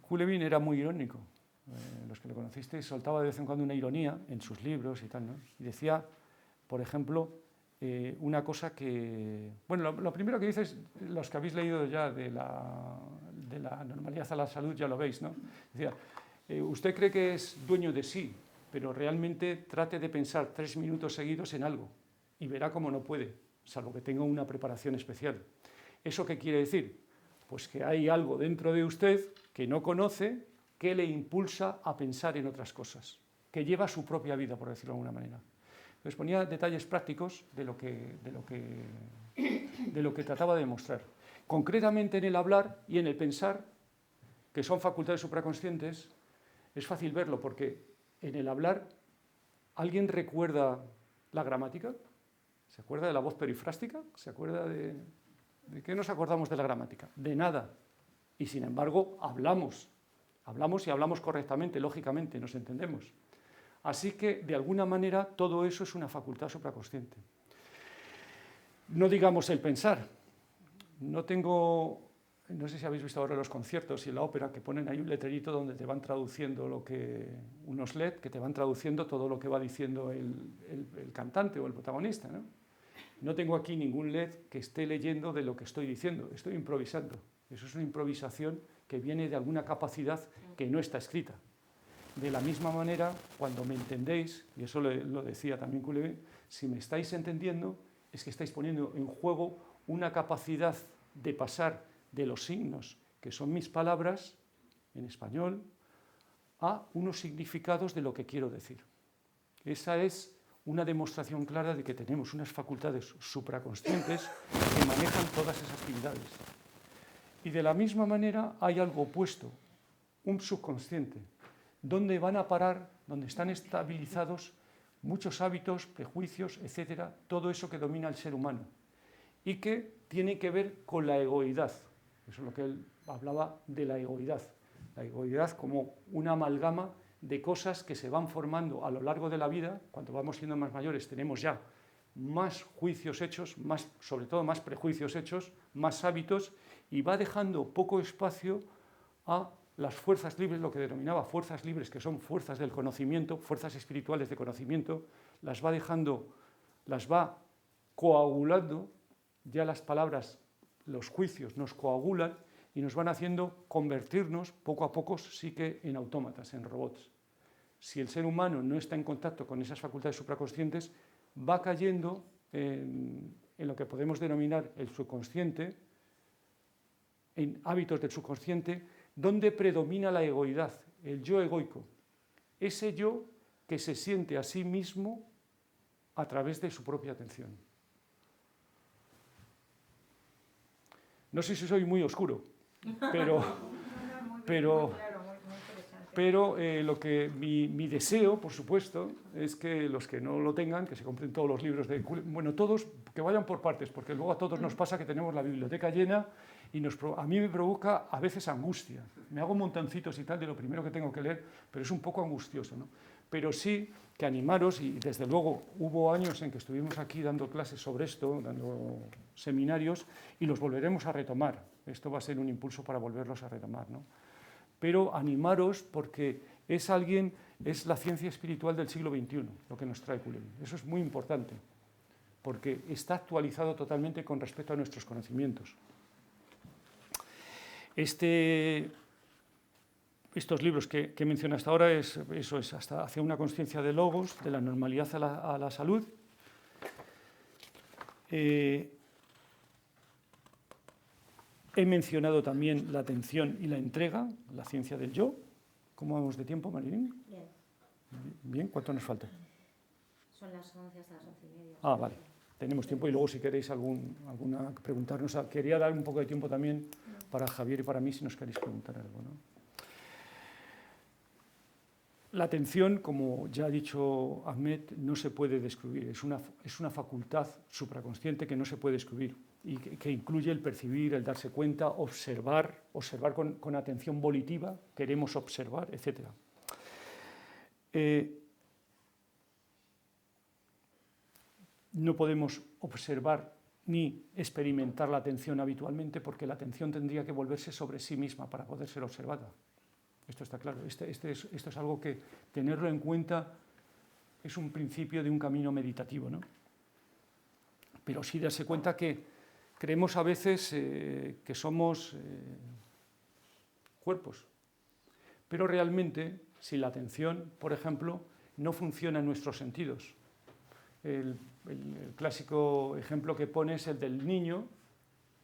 Coulevi era muy irónico. Los que lo conocisteis, soltaba de vez en cuando una ironía en sus libros y tal, ¿no? Y decía, por ejemplo, una cosa que... Bueno, lo primero que dices, los que habéis leído ya de la normalidad a la salud, ya lo veis, ¿no? Decía, usted cree que es dueño de sí, pero realmente trate de pensar 3 minutos seguidos en algo y verá cómo no puede, salvo que tenga una preparación especial. ¿Eso qué quiere decir? Pues que hay algo dentro de usted que no conoce, que le impulsa a pensar en otras cosas, que lleva su propia vida, por decirlo de alguna manera. Entonces ponía detalles prácticos de lo que trataba de demostrar. Concretamente en el hablar y en el pensar, que son facultades supraconscientes, es fácil verlo porque en el hablar, ¿alguien recuerda la gramática? ¿Se acuerda de la voz perifrástica? ¿Se acuerda de qué nos acordamos de la gramática? De nada. Y sin embargo, hablamos y hablamos correctamente, lógicamente, nos entendemos. Así que, de alguna manera, todo eso es una facultad supraconsciente. No digamos el pensar. No sé si habéis visto ahora los conciertos y en la ópera que ponen ahí un letrerito donde te van traduciendo unos LED que te van traduciendo todo lo que va diciendo el cantante o el protagonista, ¿no? No tengo aquí ningún LED que esté leyendo de lo que estoy diciendo, estoy improvisando. Eso es una improvisación que viene de alguna capacidad que no está escrita. De la misma manera, cuando me entendéis, y eso lo decía también Coulevi, si me estáis entendiendo, es que estáis poniendo en juego una capacidad de pasar de los signos, que son mis palabras, en español, a unos significados de lo que quiero decir. Esa es una demostración clara de que tenemos unas facultades supraconscientes que manejan todas esas actividades. Y de la misma manera hay algo opuesto, un subconsciente, donde van a parar, donde están estabilizados muchos hábitos, prejuicios, etcétera, todo eso que domina al ser humano y que tiene que ver con la egoidad. Eso es lo que él hablaba de la egoidad como una amalgama de cosas que se van formando a lo largo de la vida. Cuando vamos siendo más mayores tenemos ya más juicios hechos, sobre todo más prejuicios hechos, más hábitos, y va dejando poco espacio a las fuerzas libres, lo que denominaba fuerzas libres, que son fuerzas del conocimiento, fuerzas espirituales de conocimiento, las va coagulando, ya las palabras, los juicios nos coagulan y nos van haciendo convertirnos poco a poco sí que en autómatas, en robots. Si el ser humano no está en contacto con esas facultades supraconscientes, va cayendo en lo que podemos denominar el subconsciente, en hábitos del subconsciente, donde predomina la egoidad, el yo egoico, ese yo que se siente a sí mismo a través de su propia atención. No sé si soy muy oscuro, pero Pero mi deseo, por supuesto, es que los que no lo tengan, que se compren todos los libros de Cullen, bueno, todos, que vayan por partes, porque luego a todos nos pasa que tenemos la biblioteca llena y a mí me provoca a veces angustia. Me hago montoncitos y tal de lo primero que tengo que leer, pero es un poco angustioso, ¿no? Pero sí que animaros, y desde luego hubo años en que estuvimos aquí dando clases sobre esto, dando seminarios, y los volveremos a retomar. Esto va a ser un impulso para volverlos a retomar, ¿no? Pero animaros porque es la ciencia espiritual del siglo XXI, lo que nos trae Cullen. Eso es muy importante, porque está actualizado totalmente con respecto a nuestros conocimientos. Estos libros que mencioné hasta ahora, eso es hasta hacia una conciencia de logos, de la normalidad a la salud. He mencionado también la atención y la entrega, la ciencia del yo. ¿Cómo vamos de tiempo, Marilyn? Bien. Bien, ¿cuánto nos falta? Son las 11 hasta las 11:30. Ah, vale. Tenemos tiempo y luego si queréis alguna preguntarnos. Quería dar un poco de tiempo también para Javier y para mí si nos queréis preguntar algo, ¿no? La atención, como ya ha dicho Ahmed, no se puede describir. Es una facultad supraconsciente que no se puede describir y que incluye el percibir, el darse cuenta, observar con atención volitiva, queremos observar, etc. No podemos observar ni experimentar la atención habitualmente porque la atención tendría que volverse sobre sí misma para poder ser observada. Esto está claro. Esto es algo que tenerlo en cuenta es un principio de un camino meditativo, ¿no? Pero sí darse cuenta que creemos a veces que somos cuerpos. Pero realmente, si la atención, por ejemplo, no funciona en nuestros sentidos. El clásico ejemplo que pone es el del niño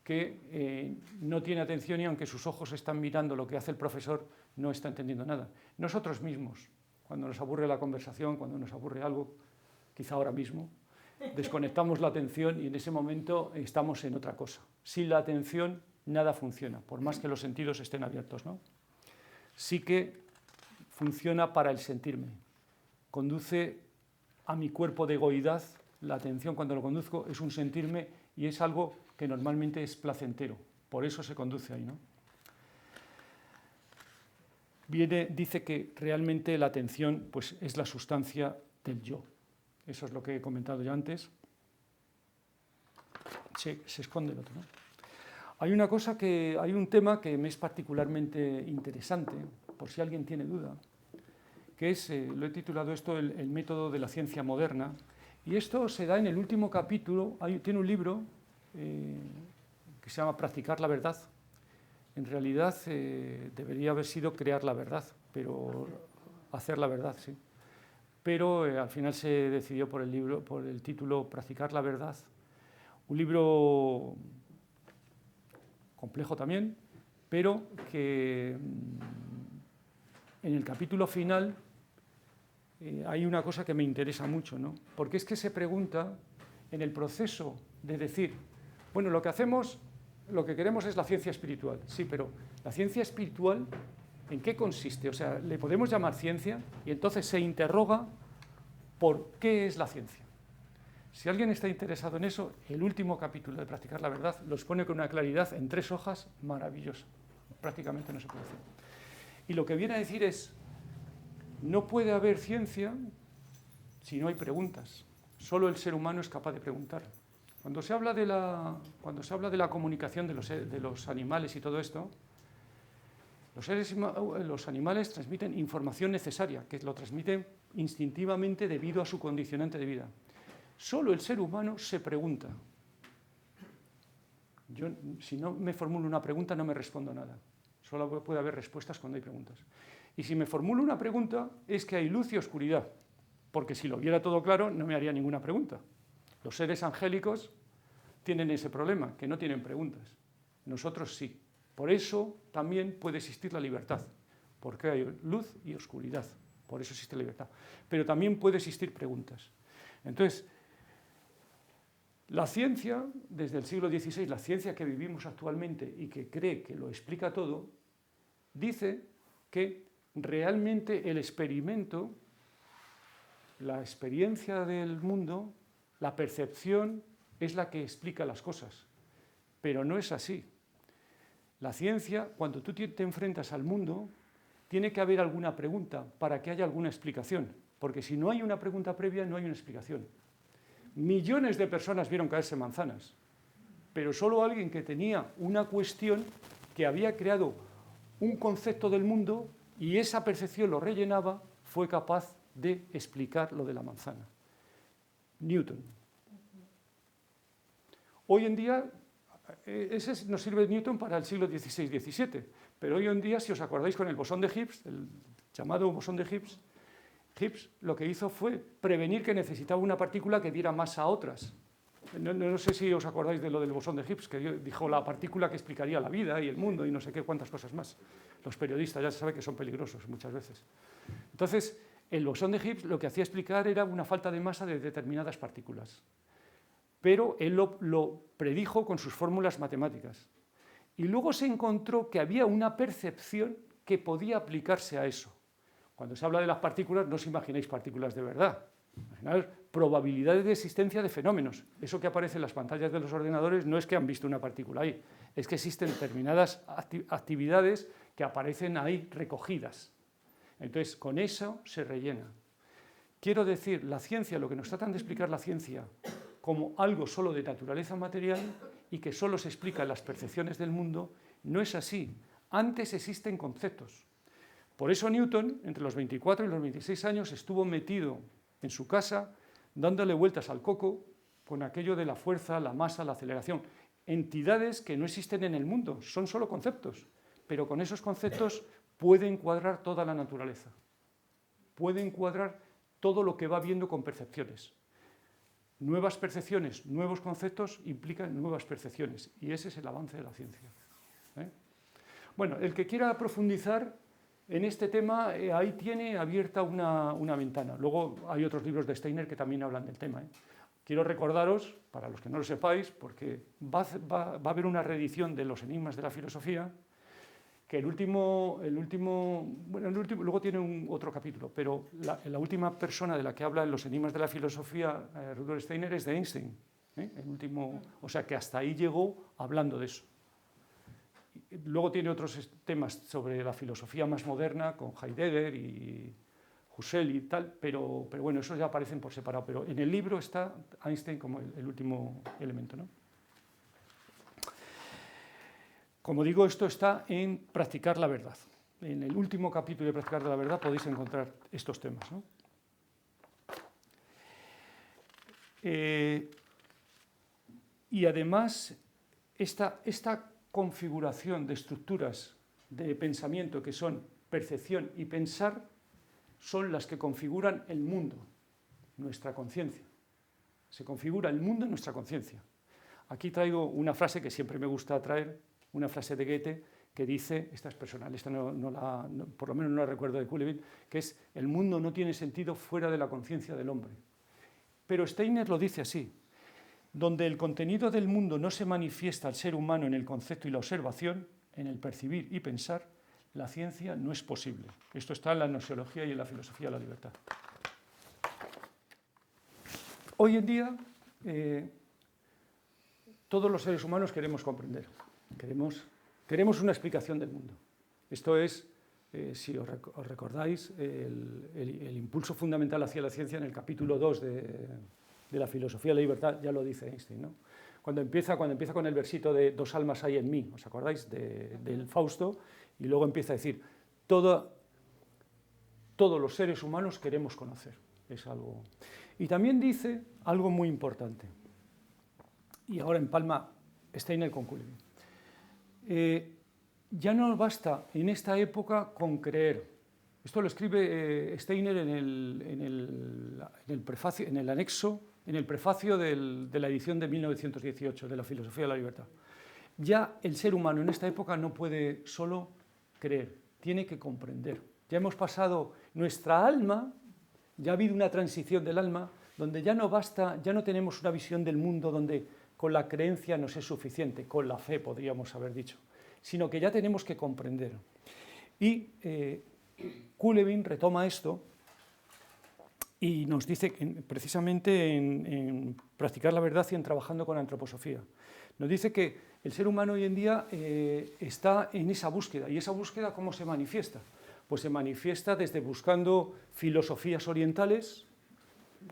que no tiene atención y aunque sus ojos están mirando lo que hace el profesor, no está entendiendo nada. Nosotros mismos, cuando nos aburre la conversación, cuando nos aburre algo, quizá ahora mismo, desconectamos la atención y en ese momento estamos en otra cosa. Sin la atención nada funciona, por más que los sentidos estén abiertos, ¿no? Sí que funciona para el sentirme. Conduce a mi cuerpo de egoidad. La atención, cuando lo conduzco, es un sentirme y es algo que normalmente es placentero. Por eso se conduce ahí, ¿no? Dice que realmente la atención pues, es la sustancia del yo. Eso es lo que he comentado ya antes. Se esconde el otro, ¿no? Hay un tema que me es particularmente interesante, por si alguien tiene duda, que es, lo he titulado esto, el método de la ciencia moderna. Y esto se da en el último capítulo, tiene un libro que se llama Practicar la verdad. En realidad debería haber sido crear la verdad, pero hacer la verdad, sí. Pero al final se decidió por el título Practicar la verdad. Un libro complejo también, pero que en el capítulo final hay una cosa que me interesa mucho, ¿no? Porque es que se pregunta en el proceso de decir, bueno, lo que queremos es la ciencia espiritual. Sí, pero la ciencia espiritual, ¿en qué consiste? O sea, le podemos llamar ciencia y entonces se interroga por qué es la ciencia. Si alguien está interesado en eso, el último capítulo de Practicar la verdad lo expone con una claridad en 3 hojas maravillosa. Prácticamente no se puede decir. Y lo que viene a decir es, no puede haber ciencia si no hay preguntas. Solo el ser humano es capaz de preguntar. Cuando se habla de la comunicación de los animales y todo esto, los animales transmiten información necesaria, que lo transmiten instintivamente debido a su condicionante de vida. Solo el ser humano se pregunta. Yo, si no me formulo una pregunta, no me respondo nada. Solo puede haber respuestas cuando hay preguntas. Y si me formulo una pregunta, es que hay luz y oscuridad. Porque si lo viera todo claro, no me haría ninguna pregunta. Los seres angélicos tienen ese problema, que no tienen preguntas. Nosotros sí. Por eso también puede existir la libertad, porque hay luz y oscuridad. Por eso existe la libertad. Pero también puede existir preguntas. Entonces, la ciencia, desde el siglo XVI, la ciencia que vivimos actualmente y que cree que lo explica todo, dice que realmente el experimento, la experiencia del mundo, la percepción es la que explica las cosas, pero no es así. La ciencia, cuando tú te enfrentas al mundo, tiene que haber alguna pregunta para que haya alguna explicación, porque si no hay una pregunta previa, no hay una explicación. Millones de personas vieron caerse manzanas, pero solo alguien que tenía una cuestión, que había creado un concepto del mundo y esa percepción lo rellenaba, fue capaz de explicar lo de la manzana. Newton. Hoy en día, ese nos sirve Newton para el siglo XVI-XVII, pero hoy en día, si os acordáis con el bosón de Higgs, el llamado bosón de Higgs, Higgs lo que hizo fue prevenir que necesitaba una partícula que diera masa a otras. No sé si os acordáis de lo del bosón de Higgs, que dijo la partícula que explicaría la vida y el mundo y no sé qué, cuántas cosas más. Los periodistas ya se sabe que son peligrosos muchas veces. Entonces, el bosón de Higgs lo que hacía explicar era una falta de masa de determinadas partículas. Pero él lo predijo con sus fórmulas matemáticas. Y luego se encontró que había una percepción que podía aplicarse a eso. Cuando se habla de las partículas, no os imagináis partículas de verdad. Imaginaos probabilidades de existencia de fenómenos. Eso que aparece en las pantallas de los ordenadores no es que han visto una partícula ahí, es que existen determinadas actividades que aparecen ahí recogidas. Entonces, con eso se rellena. Quiero decir, la ciencia, lo que nos tratan de explicar la ciencia como algo solo de naturaleza material y que solo se explica en las percepciones del mundo, no es así. Antes existen conceptos. Por eso Newton, entre los 24 y los 26 años, estuvo metido en su casa, dándole vueltas al coco con aquello de la fuerza, la masa, la aceleración. Entidades que no existen en el mundo, son solo conceptos, pero con esos conceptos puede encuadrar toda la naturaleza. Puede encuadrar todo lo que va viendo con percepciones. Nuevas percepciones, nuevos conceptos implican nuevas percepciones, y ese es el avance de la ciencia. Bueno, el que quiera profundizar en este tema, ahí tiene abierta una ventana. Luego hay otros libros de Steiner que también hablan del tema. Quiero recordaros, para los que no lo sepáis, porque va a haber una reedición de Los enigmas de la filosofía, que luego tiene otro capítulo, pero la última persona de la que habla en Los enigmas de la filosofía, Rudolf Steiner, es de Einstein. O sea que hasta ahí llegó hablando de eso. Luego tiene otros temas sobre la filosofía más moderna, con Heidegger y Husserl y tal, pero bueno, esos ya aparecen por separado. Pero en el libro está Einstein como el último elemento, ¿no? Como digo, esto está en Practicar la verdad. En el último capítulo de Practicar la verdad podéis encontrar estos temas, ¿no? Y además, esta configuración de estructuras de pensamiento que son percepción y pensar son las que configuran el mundo, nuestra conciencia. Se configura el mundo en nuestra conciencia. Aquí traigo una frase que siempre me gusta traer, una frase de Goethe que dice, esta es personal, esta por lo menos no la recuerdo de Coulemin, que es: el mundo no tiene sentido fuera de la conciencia del hombre. Pero Steiner lo dice así: donde el contenido del mundo no se manifiesta al ser humano en el concepto y la observación, en el percibir y pensar, la ciencia no es posible. Esto está en la gnoseología y en la filosofía de la libertad. Hoy en día, todos los seres humanos queremos comprender, queremos una explicación del mundo. Esto es, si os recordáis, el impulso fundamental hacia la ciencia en el capítulo 2 de la filosofía de la libertad, ya lo dice Einstein, ¿no? Cuando empieza con el versito de dos almas hay en mí, ¿os acordáis? Del Fausto, y luego empieza a decir, todos los seres humanos queremos conocer. Es algo. Y también dice algo muy importante, y ahora empalma Steiner con Coulemin. Ya no basta en esta época con creer. Esto lo escribe Steiner en el prefacio, en el anexo, en el prefacio de la edición de 1918 de la Filosofía de la Libertad. Ya el ser humano en esta época no puede solo creer, tiene que comprender. Ya hemos pasado nuestra alma, ya ha habido una transición del alma, donde ya no basta, ya no tenemos una visión del mundo donde con la creencia nos es suficiente, con la fe podríamos haber dicho, sino que ya tenemos que comprender. Y Coulevin retoma esto y nos dice precisamente en practicar la verdad y en trabajando con antroposofía. Nos dice que el ser humano hoy en día está en esa búsqueda. ¿Y esa búsqueda cómo se manifiesta? Pues se manifiesta desde buscando filosofías orientales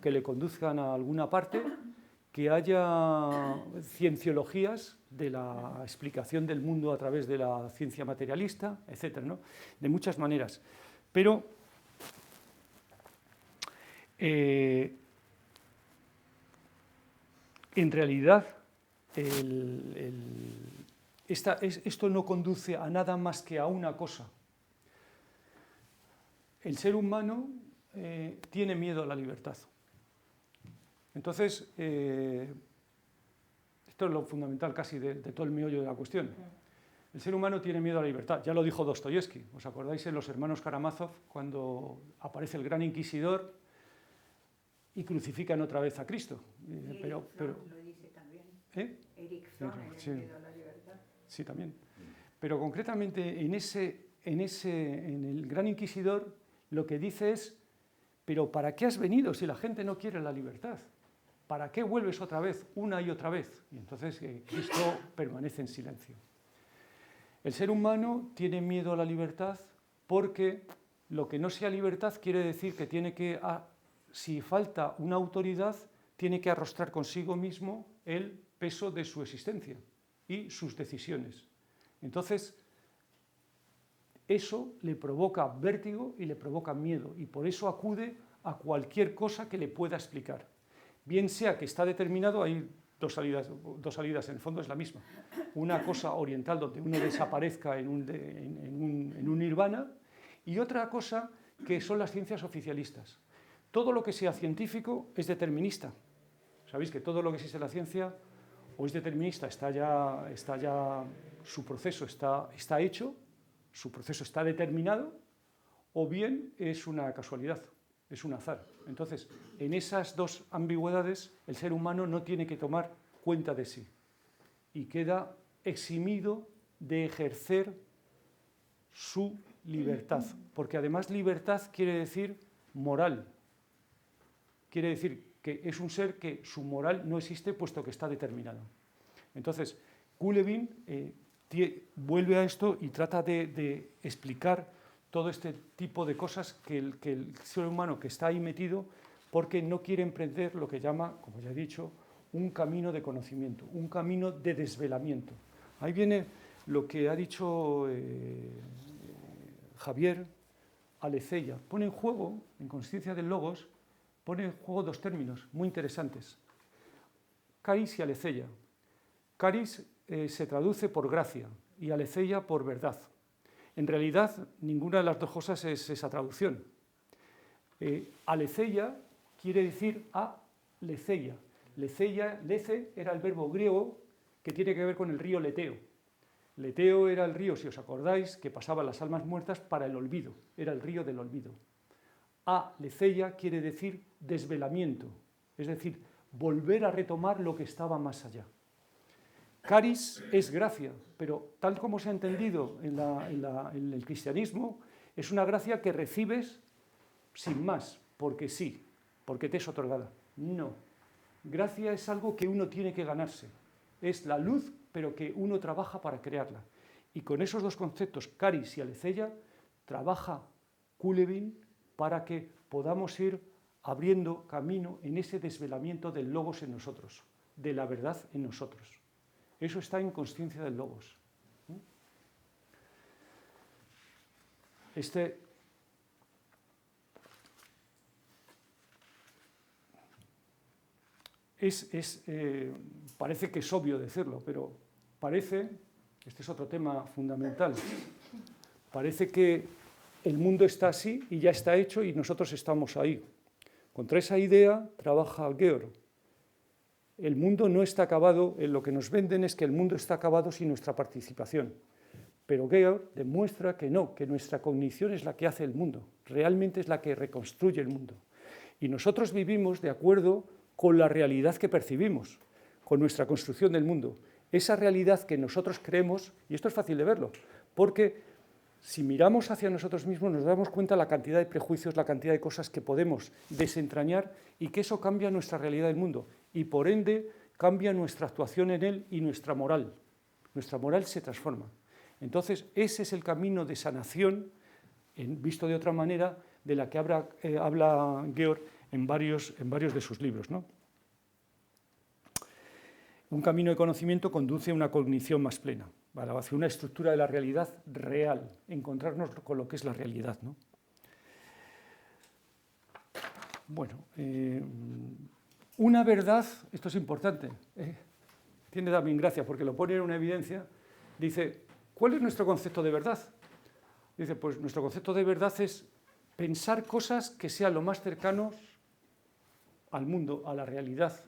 que le conduzcan a alguna parte, que haya cienciologías de la explicación del mundo a través de la ciencia materialista, etcétera, ¿no? De muchas maneras. Pero en realidad esto no conduce a nada más que a una cosa. El ser humano tiene miedo a la libertad. Entonces, esto es lo fundamental casi de todo el meollo de la cuestión. El ser humano tiene miedo a la libertad. Ya lo dijo Dostoyevsky. ¿Os acordáis en Los hermanos Karamazov cuando aparece el gran inquisidor y crucifican otra vez a Cristo? Lo dice también. Erich Fromm, sí. el miedo a la libertad. Sí, también. Pero concretamente en el gran inquisidor lo que dice es: ¿pero para qué has venido si la gente no quiere la libertad? ¿Para qué vuelves otra vez, una y otra vez? Y entonces Cristo permanece en silencio. El ser humano tiene miedo a la libertad porque lo que no sea libertad quiere decir que tiene que, si falta una autoridad, tiene que arrostrar consigo mismo el peso de su existencia y sus decisiones. Entonces, eso le provoca vértigo y le provoca miedo, y por eso acude a cualquier cosa que le pueda explicar. Bien sea que está determinado, hay dos salidas, en el fondo es la misma. Una cosa oriental donde uno desaparezca en un nirvana, y otra cosa que son las ciencias oficialistas. Todo lo que sea científico es determinista. Sabéis que todo lo que existe en la ciencia o es determinista, está ya su proceso está hecho, su proceso está determinado, o bien es una casualidad, es un azar. Entonces, en esas dos ambigüedades, el ser humano no tiene que tomar cuenta de sí y queda eximido de ejercer su libertad, porque además libertad quiere decir moral, quiere decir que es un ser que su moral no existe puesto que está determinado. Entonces, Coulevin vuelve a esto y trata de explicar todo este tipo de cosas que el ser humano que está ahí metido, porque no quiere emprender lo que llama, como ya he dicho, un camino de conocimiento, un camino de desvelamiento. Ahí viene lo que ha dicho Javier Alecella. Pone en juego, en Consciencia del Logos, pone en juego dos términos muy interesantes: caris y alecella. Caris se traduce por gracia y alecella por verdad. En realidad, ninguna de las dos cosas es esa traducción. Alecella quiere decir a leceia. Lece era el verbo griego que tiene que ver con el río Leteo. Leteo era el río, si os acordáis, que pasaban las almas muertas para el olvido. Era el río del olvido. Leceia quiere decir desvelamiento, es decir, volver a retomar lo que estaba más allá. Caris es gracia, pero tal como se ha entendido en el cristianismo, es una gracia que recibes sin más, porque sí, porque te es otorgada. No. Gracia es algo que uno tiene que ganarse. Es la luz, pero que uno trabaja para crearla. Y con esos dos conceptos, caris y alecella, trabaja Coulevin para que podamos ir abriendo camino en ese desvelamiento del logos en nosotros, de la verdad en nosotros. Eso está en Consciencia del Logos. Parece que es obvio decirlo, pero este es otro tema fundamental, parece que el mundo está así y ya está hecho y nosotros estamos ahí. Contra esa idea trabaja Georg. El mundo no está acabado, en lo que nos venden es que el mundo está acabado sin nuestra participación. Pero Georg demuestra que no, que nuestra cognición es la que hace el mundo, realmente es la que reconstruye el mundo. Y nosotros vivimos de acuerdo con la realidad que percibimos, con nuestra construcción del mundo. Esa realidad que nosotros creemos, y esto es fácil de verlo, porque si miramos hacia nosotros mismos, nos damos cuenta de la cantidad de prejuicios, la cantidad de cosas que podemos desentrañar y que eso cambia nuestra realidad del mundo y, por ende, cambia nuestra actuación en él y nuestra moral. Nuestra moral se transforma. Entonces, ese es el camino de sanación, visto de otra manera, de la que habla Georg en varios de sus libros, ¿no? Un camino de conocimiento conduce a una cognición más plena, ¿vale? Hacia una estructura de la realidad real, encontrarnos con lo que es la realidad, ¿no? Bueno, una verdad, esto es importante, tiene también gracia porque lo pone en una evidencia, dice, ¿cuál es nuestro concepto de verdad? Dice, pues nuestro concepto de verdad es pensar cosas que sean lo más cercanos al mundo, a la realidad.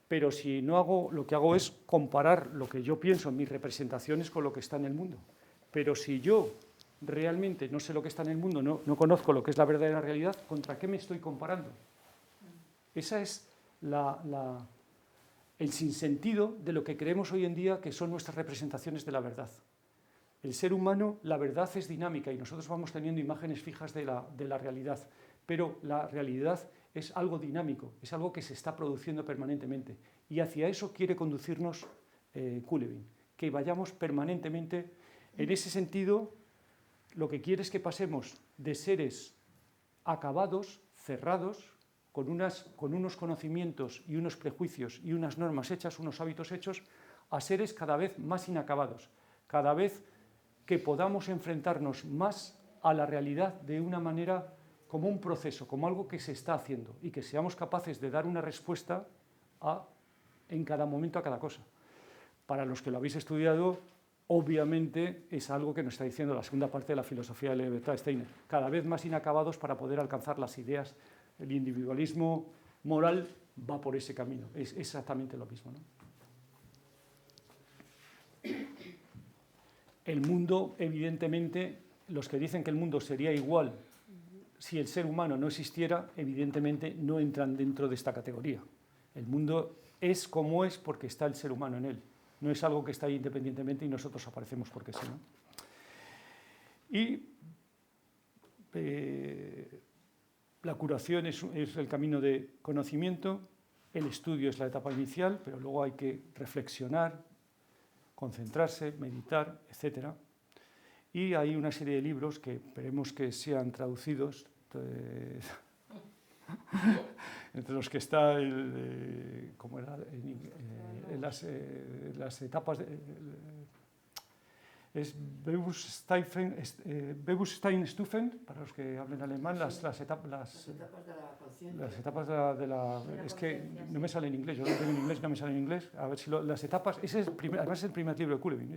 Pero si no hago, lo que hago es comparar lo que yo pienso en mis representaciones con lo que está en el mundo. Pero si yo realmente no sé lo que está en el mundo, no conozco lo que es la verdadera realidad, ¿contra qué me estoy comparando? Esa es el sinsentido de lo que creemos hoy en día que son nuestras representaciones de la verdad. El ser humano, la verdad es dinámica y nosotros vamos teniendo imágenes fijas de la realidad, pero la realidad es algo dinámico, es algo que se está produciendo permanentemente y hacia eso quiere conducirnos Coolevin, que vayamos permanentemente. En ese sentido, lo que quiere es que pasemos de seres acabados, cerrados, con unos conocimientos y unos prejuicios y unas normas hechas, unos hábitos hechos, a seres cada vez más inacabados, cada vez que podamos enfrentarnos más a la realidad de una manera como un proceso, como algo que se está haciendo y que seamos capaces de dar una respuesta en cada momento a cada cosa. Para los que lo habéis estudiado, obviamente es algo que nos está diciendo la segunda parte de la filosofía de la libertad Steiner, cada vez más inacabados para poder alcanzar las ideas. El individualismo moral va por ese camino, es exactamente lo mismo, ¿no? El mundo, evidentemente, los que dicen que el mundo sería igual si el ser humano no existiera, evidentemente no entran dentro de esta categoría. El mundo es como es porque está el ser humano en él. No es algo que está ahí independientemente y nosotros aparecemos porque sí, ¿no? Y la curación es el camino de conocimiento, el estudio es la etapa inicial, pero luego hay que reflexionar, concentrarse, meditar, etc. Y hay una serie de libros que esperemos que sean traducidos, entre los que está ¿cómo era? Las etapas es Bewusstseinstufen, para los que hablen alemán, las etapas de la es que no me sale en inglés, yo lo tengo en inglés, no me sale en inglés, a ver si las etapas, ese es además es el primer libro de Coolevin,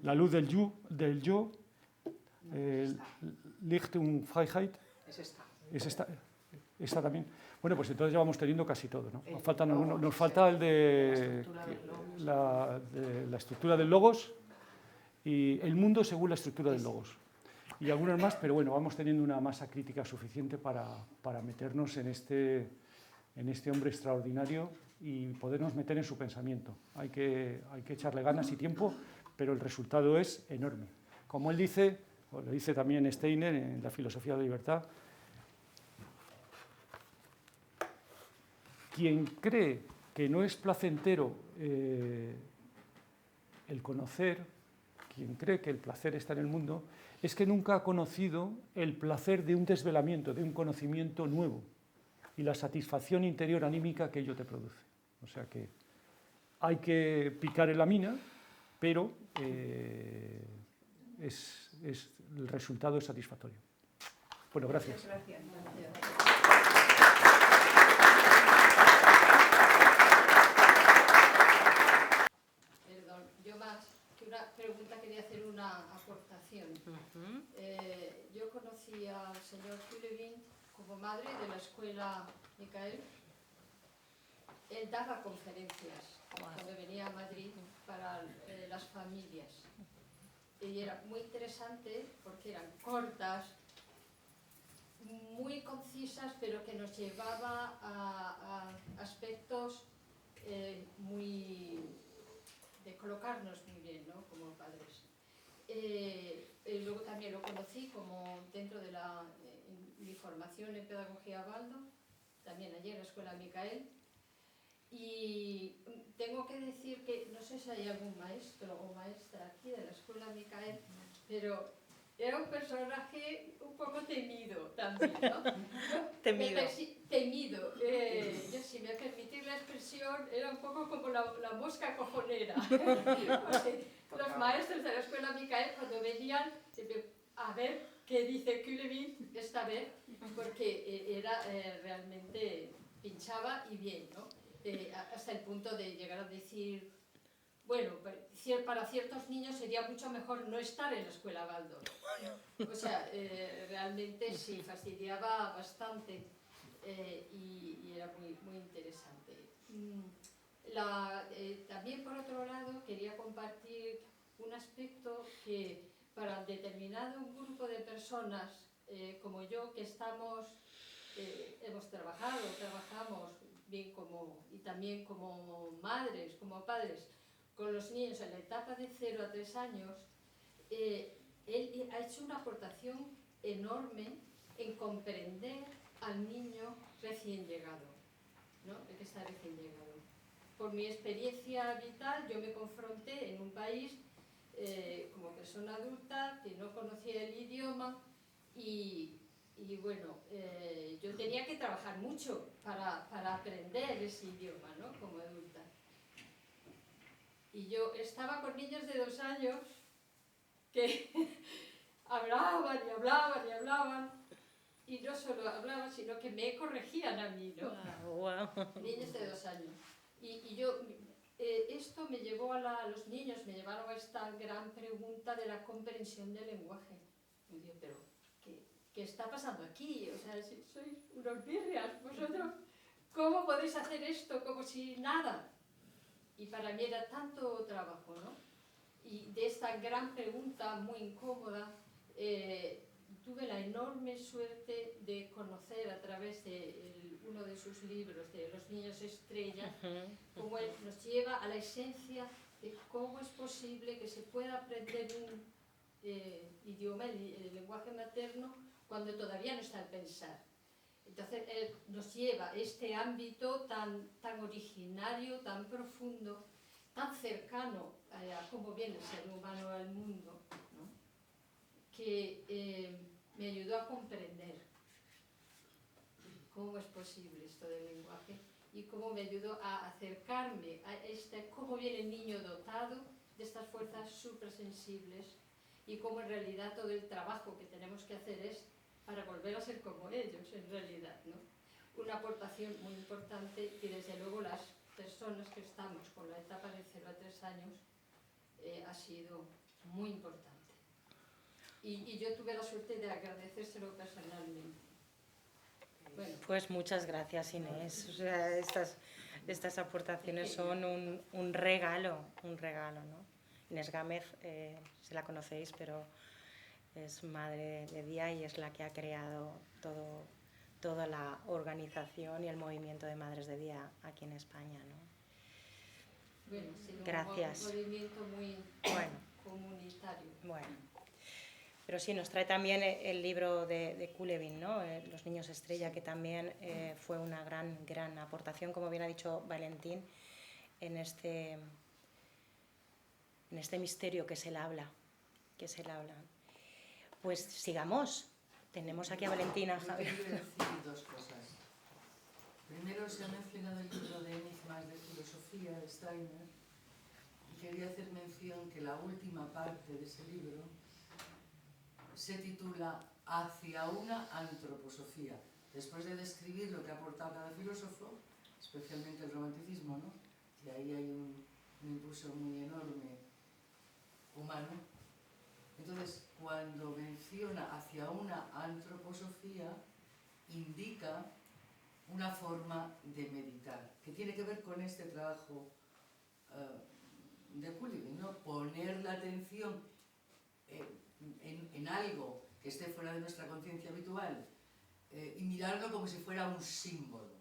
La luz del yo, Licht und Freiheit, es esta también. Bueno, pues entonces ya vamos teniendo casi todo, ¿no? Nos falta el de la estructura del logos y el mundo según la estructura del logos. Y algunas más, pero bueno, vamos teniendo una masa crítica suficiente para meternos en este hombre extraordinario y podernos meter en su pensamiento. Hay que echarle ganas y tiempo, pero el resultado es enorme. Como él dice, o lo dice también Steiner en la filosofía de la libertad, quien cree que no es placentero el conocer, quien cree que el placer está en el mundo, es que nunca ha conocido el placer de un desvelamiento, de un conocimiento nuevo y la satisfacción interior anímica que ello te produce. O sea que hay que picar en la mina, pero el resultado es satisfactorio. Bueno, gracias. Gracias. Pregunta, quería hacer una aportación. Yo conocí al señor Coolevin como madre de la escuela Micael. Él daba conferencias cuando venía a Madrid para las familias. Y era muy interesante porque eran cortas, muy concisas, pero que nos llevaba a aspectos muy... de colocarnos muy bien, ¿no?, como padres. luego también lo conocí como dentro de mi formación en Pedagogía Waldorf, también allí en la Escuela Micael. Y tengo que decir que, no sé si hay algún maestro o maestra aquí de la Escuela Micael, pero era un personaje un poco temido también, ¿no? Temido. Temido. Yo, si me permitís la expresión, era un poco como la mosca cojonera. Porque los maestros de la Escuela Micael, cuando venían, a ver qué dice Cullevin esta vez, porque era realmente, pinchaba y bien, ¿no? Hasta el punto de llegar a decir, bueno, para ciertos niños sería mucho mejor no estar en la escuela Waldorf. O sea, realmente sí, fastidiaba bastante y era muy, muy interesante. También, por otro lado, quería compartir un aspecto que para determinado grupo de personas como yo, que hemos trabajamos bien y también como madres, como padres, con los niños en la etapa de 0 a 3 años, él ha hecho una aportación enorme en comprender al niño recién llegado, ¿no? El que está recién llegado. Por mi experiencia vital, yo me confronté en un país como persona adulta que no conocía el idioma y bueno, yo tenía que trabajar mucho para aprender ese idioma, ¿no? Como adulta. Y yo estaba con niños de 2 años que hablaban y hablaban y hablaban, y no solo hablaban, sino que me corregían a mí, ¿no? Wow. Niños de 2 años. Esto me llevó los niños me llevaron a esta gran pregunta de la comprensión del lenguaje. Y digo, pero ¿qué está pasando aquí? O sea, si sois unos birrias, vosotros, ¿cómo podéis hacer esto como si nada? Y para mí era tanto trabajo, ¿no? Y de esta gran pregunta muy incómoda, tuve la enorme suerte de conocer a través de uno de sus libros, de Los niños estrella, cómo él nos lleva a la esencia de cómo es posible que se pueda aprender un idioma, el lenguaje materno, cuando todavía no está el pensar. Entonces él nos lleva a este ámbito tan originario, tan profundo, tan cercano a cómo viene el ser humano al mundo, ¿no? Que me ayudó a comprender cómo es posible esto del lenguaje y cómo me ayudó a acercarme a cómo viene el niño dotado de estas fuerzas suprasensibles y cómo en realidad todo el trabajo que tenemos que hacer es para volver a ser como ellos, en realidad, ¿no? Una aportación muy importante que desde luego las personas que estamos con la etapa de 0 a 3 años ha sido muy importante. Y yo tuve la suerte de agradecérselo personalmente. Bueno. Pues muchas gracias, Inés. O sea, estas aportaciones son un regalo, ¿no? Inés Gámez, se la conocéis, pero es madre de día y es la que ha creado toda la organización y el movimiento de madres de día aquí en España, ¿no? Bueno, sí, gracias. Un movimiento muy comunitario. Bueno, pero sí, nos trae también el libro de Cullevin, ¿no? Los niños estrella, que también fue una gran aportación, como bien ha dicho Valentín, en este misterio que es el habla. Pues sigamos. Tenemos aquí a Valentina. Yo quería decir 2 cosas. Primero, se ha mencionado el libro de Enigmas de Filosofía de Steiner y quería hacer mención que la última parte de ese libro se titula Hacia una antroposofía. Después de describir lo que ha aportado cada filósofo, especialmente el romanticismo, ¿no? Y ahí hay un impulso muy enorme humano. Entonces, cuando menciona hacia una antroposofía, indica una forma de meditar, que tiene que ver con este trabajo de Cullevin, ¿no? Poner la atención en algo que esté fuera de nuestra conciencia habitual y mirarlo como si fuera un símbolo.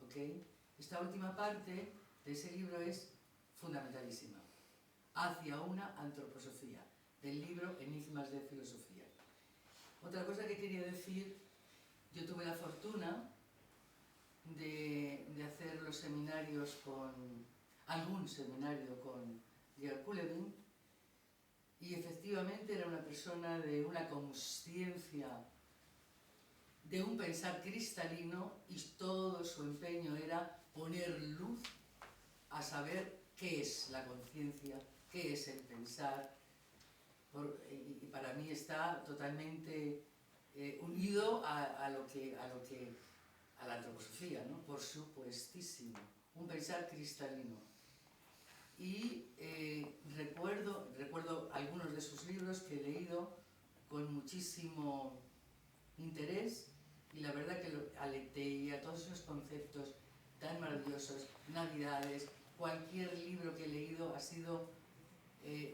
¿Okay? Esta última parte de ese libro es fundamentalísima. Hacia una antroposofía. del libro Enigmas de Filosofía. Otra cosa que quería decir, yo tuve la fortuna de hacer los seminarios algún seminario con Georg Kuhlewin, y efectivamente era una persona de una consciencia, de un pensar cristalino, y todo su empeño era poner luz a saber qué es la conciencia, qué es el pensar, y para mí está totalmente unido a la antroposofía, ¿no? Por supuestísimo, un pensar cristalino. Y recuerdo algunos de sus libros que he leído con muchísimo interés, y la verdad que aleteía todos esos conceptos tan maravillosos, Navidades, cualquier libro que he leído ha sido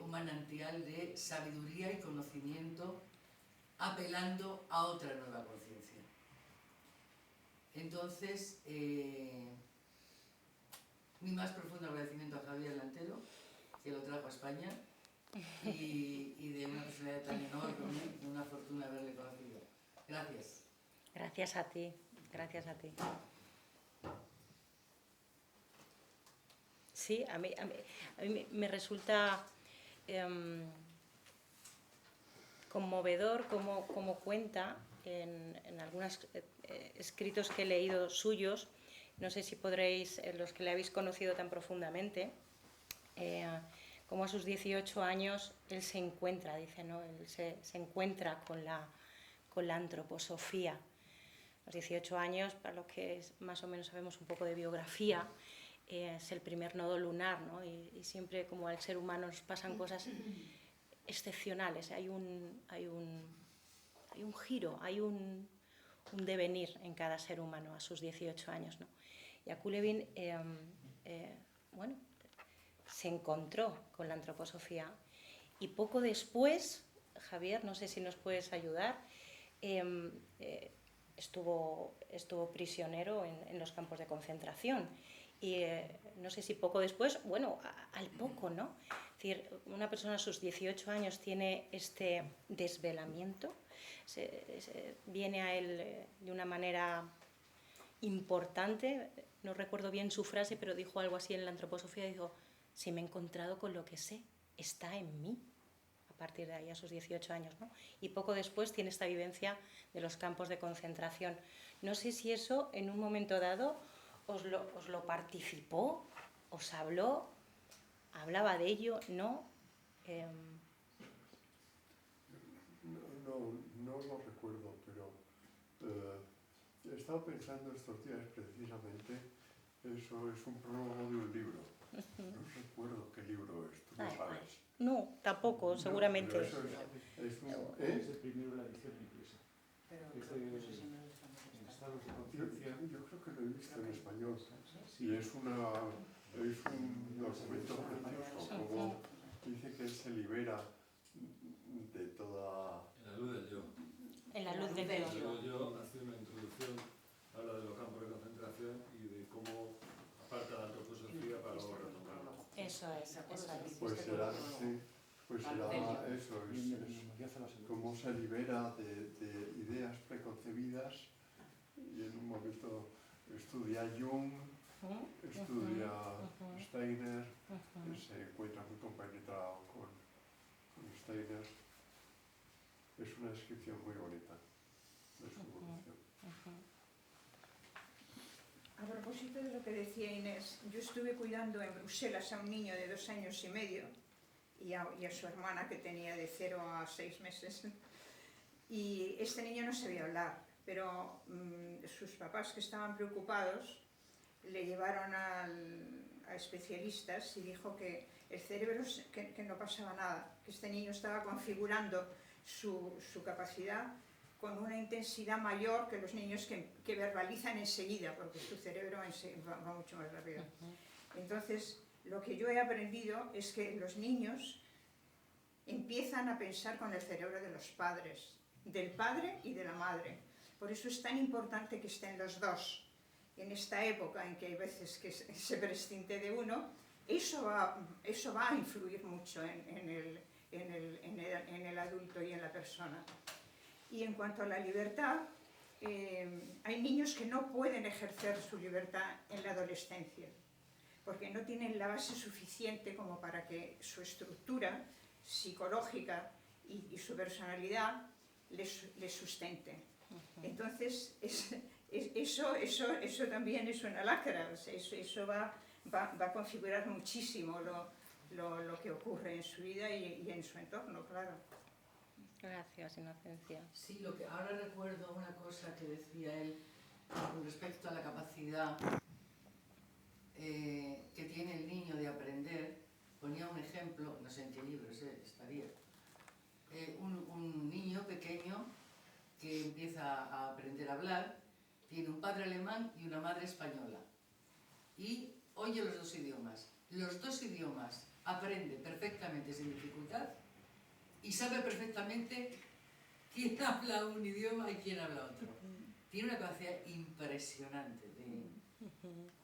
un manantial de sabiduría y conocimiento, apelando a otra nueva conciencia. Entonces, mi más profundo agradecimiento a Javier Lantero, que lo trajo a España, y de una personalidad tan enorme, de una fortuna haberle conocido. Gracias. Gracias a ti, gracias a ti. Sí, a mí me resulta conmovedor cómo cuenta en algunos escritos que he leído suyos. No sé si podréis, los que le habéis conocido tan profundamente, cómo a sus 18 años él se encuentra, dice, ¿no? Él se encuentra con la antroposofía. A los 18 años, para los que más o menos sabemos un poco de biografía, es el primer nodo lunar, ¿no? Y siempre, como al ser humano, nos pasan cosas excepcionales. Hay un giro, hay un devenir en cada ser humano a sus 18 años, ¿no? Y a Kuhlewin, bueno, se encontró con la antroposofía, y poco después, Javier, no sé si nos puedes ayudar, estuvo prisionero en los campos de concentración, y no sé si poco después, bueno, al poco, ¿no? Es decir, una persona a sus 18 años tiene este desvelamiento, viene a él de una manera importante. No recuerdo bien su frase, pero dijo algo así en la antroposofía, dijo: si me he encontrado con lo que sé, está en mí. A partir de ahí, a sus 18 años, ¿no? Y poco después tiene esta vivencia de los campos de concentración. No sé si eso, en un momento dado, os lo participó, os hablaba de ello, ¿no? No lo recuerdo, pero he estado pensando estos días precisamente, eso es un prólogo de un libro. No recuerdo qué libro es, tú lo sabes. No, tampoco, seguramente. No, eso es Es el primero de la edición inglesa. Pero En estados de conciencia. yo creo que lo he visto en español. Y es un documento precioso, como dice que él se libera de toda... En la luz del yo. En la luz del En la yo. luz del yo hace una introducción, habla de los campos de concentración y de cómo aparta la antroposofía para luego retomarlo. Eso es. Pues será eso, es cómo se libera de ideas preconcebidas, y en un momento estudia Jung, estudia Steiner, se encuentra muy compenetrado con Steiner. Es una descripción muy bonita de su evolución. A propósito de lo que decía Inés, yo estuve cuidando en Bruselas a un niño de 2 años y medio y a su hermana, que tenía de 0 a 6 meses, y este niño no sabía hablar, pero sus papás, que estaban preocupados, le llevaron a especialistas, y dijo que el cerebro, que no pasaba nada, que este niño estaba configurando su capacidad con una intensidad mayor que los niños que verbalizan enseguida, porque su cerebro va mucho más rápido. Entonces, lo que yo he aprendido es que los niños empiezan a pensar con el cerebro de los padres, del padre y de la madre. Por eso es tan importante que estén los dos. En esta época en que hay veces que se prescinde de uno, eso va a influir mucho en en el adulto y en la persona. Y en cuanto a la libertad, hay niños que no pueden ejercer su libertad en la adolescencia, porque no tienen la base suficiente como para que su estructura psicológica y su personalidad les sustente. Entonces, eso también es una lacra, eso va a configurar muchísimo lo que ocurre en su vida y en su entorno, claro. Gracias, Inocencia. Sí, ahora recuerdo una cosa que decía él con respecto a la capacidad que tiene el niño de aprender. Ponía un ejemplo, no sé en qué libro estaría, un niño pequeño que empieza a aprender a hablar, tiene un padre alemán y una madre española y oye los dos idiomas. Los dos idiomas aprende perfectamente sin dificultad y sabe perfectamente quién habla un idioma y quién habla otro. Tiene una capacidad impresionante de...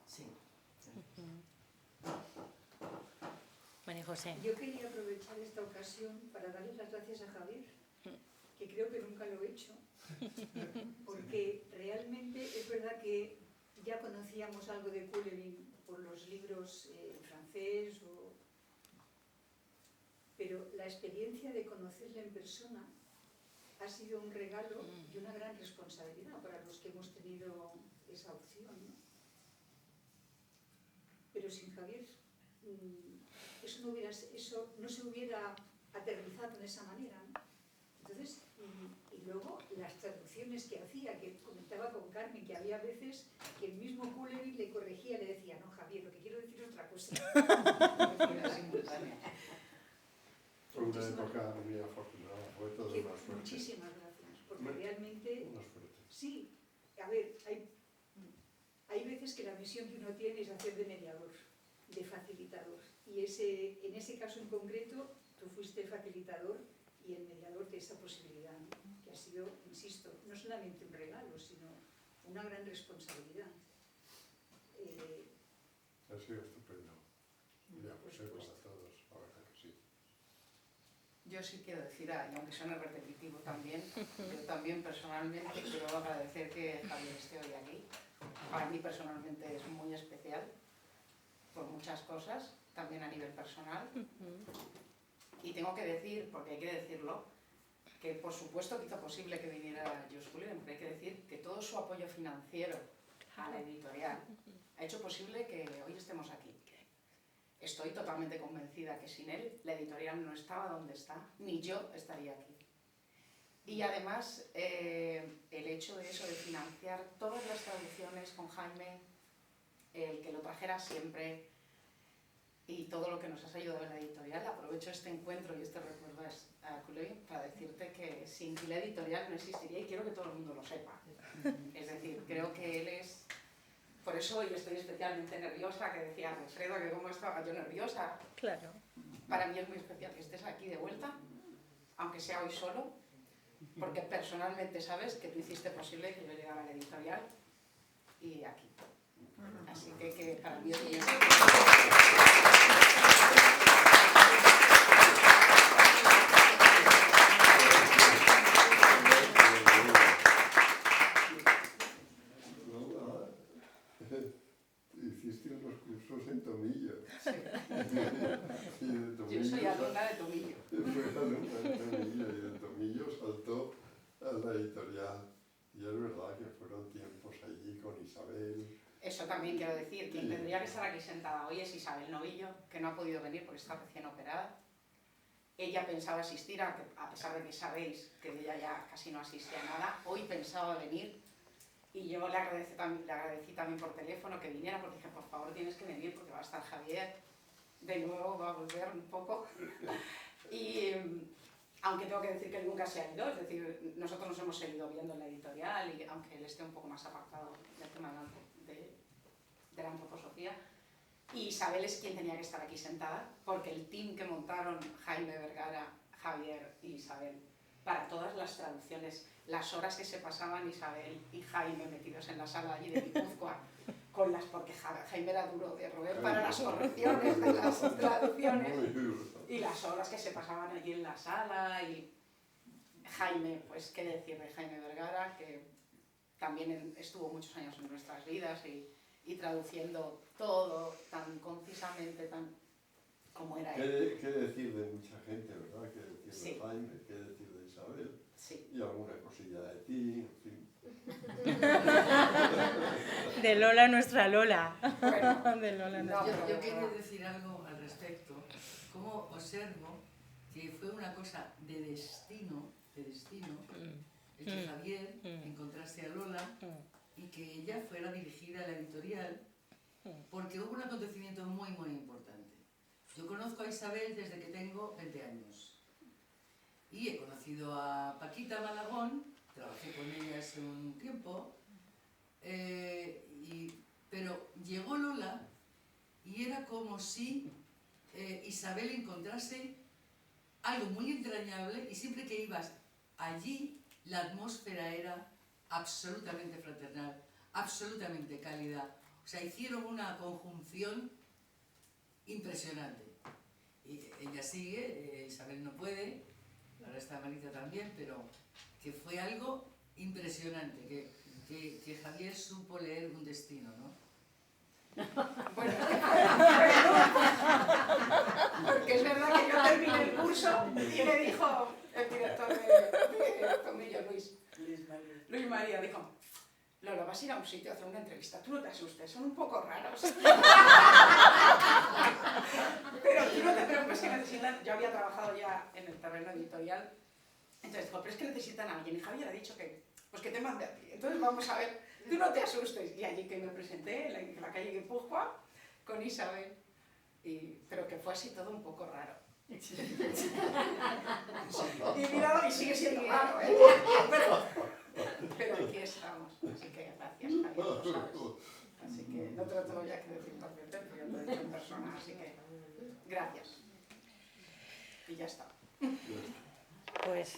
Sí. María José. Yo quería aprovechar esta ocasión para darle las gracias a Javier, que creo que nunca lo he hecho, porque realmente es verdad que ya conocíamos algo de Coulerin por los libros en francés, pero la experiencia de conocerle en persona ha sido un regalo y una gran responsabilidad para los que hemos tenido esa opción, ¿no? Pero sin Javier eso no se hubiera aterrizado de esa manera, ¿no? Entonces, y luego las traducciones que hacía, que comentaba con Carmen, que había veces que el mismo Coulerin le corregía, le decía, no, Javier, lo que quiero decir es otra cosa. Fue una época muy afortunada, fue toda una suerte. Muchísimas gracias, porque realmente... Una suerte. Sí, a ver, hay veces que la misión que uno tiene es hacer de mediador, de facilitador. Y en ese caso en concreto, tú fuiste el facilitador y el mediador de esa posibilidad, ¿no? Que ha sido, insisto, no solamente un regalo, sino una gran responsabilidad. Ha sido estupendo. Ya, pues para todos, la verdad que sí. Yo sí quiero decir, y aunque suene repetitivo también, yo también personalmente quiero agradecer que Javier esté hoy aquí. Para mí personalmente es muy especial, por muchas cosas, también a nivel personal. Y tengo que decir, porque hay que decirlo, que por supuesto que hizo posible que viniera Just Coulerin, pero hay que decir que todo su apoyo financiero a la editorial ha hecho posible que hoy estemos aquí. Estoy totalmente convencida que sin él la editorial no estaba donde está, ni yo estaría aquí. Y además, el hecho de eso, de financiar todas las traducciones con Jaime, el que lo trajera siempre y todo lo que nos has ayudado en la editorial, aprovecho este encuentro y este recuerdo a Coulerin para decirte que sin ti la editorial no existiría y quiero que todo el mundo lo sepa. Es decir, creo que él es... Por eso hoy estoy especialmente nerviosa, que decía Alfredo que cómo estaba yo nerviosa. Claro. Para mí es muy especial que estés aquí de vuelta, aunque sea hoy solo, porque personalmente sabes que tú hiciste posible que yo llegara a la editorial y aquí. Así que para mí es muy Hiciste unos cursos en Tomillo. Sí. Yo soy alumna de Tomillo. Fue alumna de Tomillo y de Tomillo saltó a la editorial. Y es verdad que fueron tiempos allí con Isabel. Eso también quiero decir, quien tendría que estar aquí sentada hoy es Isabel Novillo, que no ha podido venir porque está recién operada. Ella pensaba asistir, a pesar de que sabéis que ella ya casi no asiste a nada, hoy pensaba venir y yo le agradecí también por teléfono que viniera porque dije, por favor tienes que venir porque va a estar Javier, de nuevo va a volver un poco. Y aunque tengo que decir que él nunca se ha ido, es decir, nosotros nos hemos seguido viendo en la editorial y aunque él esté un poco más apartado del tema de la antroposofía, y Isabel es quien tenía que estar aquí sentada, porque el team que montaron Jaime Vergara, Javier y Isabel, para todas las traducciones, las horas que se pasaban Isabel y Jaime metidos en la sala allí de Guipúzcoa, porque Jaime era duro de roer para las correcciones de las traducciones. Muy duro. Y las horas que se pasaban allí en la sala, y Jaime, pues qué decir de Jaime Vergara, que también estuvo muchos años en nuestras vidas y traduciendo todo tan concisamente, tan como era él. ¿Qué decir de mucha gente, verdad? ¿Qué decir Sí. de Jaime? ¿Qué decir de Isabel? Sí. Y alguna cosilla de ti, en fin. De Lola, nuestra Lola. Bueno, De Lola, no, nuestra Yo quería decir algo al respecto. Como observo que fue una cosa de destino, el que Javier encontrase a Lola y que ella fuera dirigida a la editorial, porque hubo un acontecimiento muy, muy importante. Yo conozco a Isabel desde que tengo 20 años y he conocido a Paquita Malagón, trabajé con ella hace un tiempo, pero llegó Lola y era como si Isabel encontrase algo muy entrañable, y siempre que ibas allí la atmósfera era absolutamente fraternal, absolutamente cálida. O sea, hicieron una conjunción impresionante. Y ella sigue, Isabel no puede, ahora está Marita también, pero que fue algo impresionante, que Javier supo leer un destino, ¿no? Bueno, porque es verdad que yo terminé el curso y me dijo el director de Tomillo, Luis María, dijo: Lola, vas a ir a un sitio a hacer una entrevista, tú no te asustes, son un poco raros. Pero tú no te preocupes, que necesitan, yo había trabajado ya en el terreno editorial, entonces dijo, pero es que necesitan a alguien, y Javier ha dicho que, pues que te mande a ti, entonces vamos a ver, tú no te asustes. Y allí que me presenté en la calle Guipúzcoa con Isabel, pero que fue así todo un poco raro. Y mira, y sigue siendo raro, ¿eh? Pero aquí estamos, así que gracias, Javier, lo sabes. Así que no te lo tengo ya que decir por Twitter, porque yo te lo he dicho en persona, así que gracias. Y ya está. Pues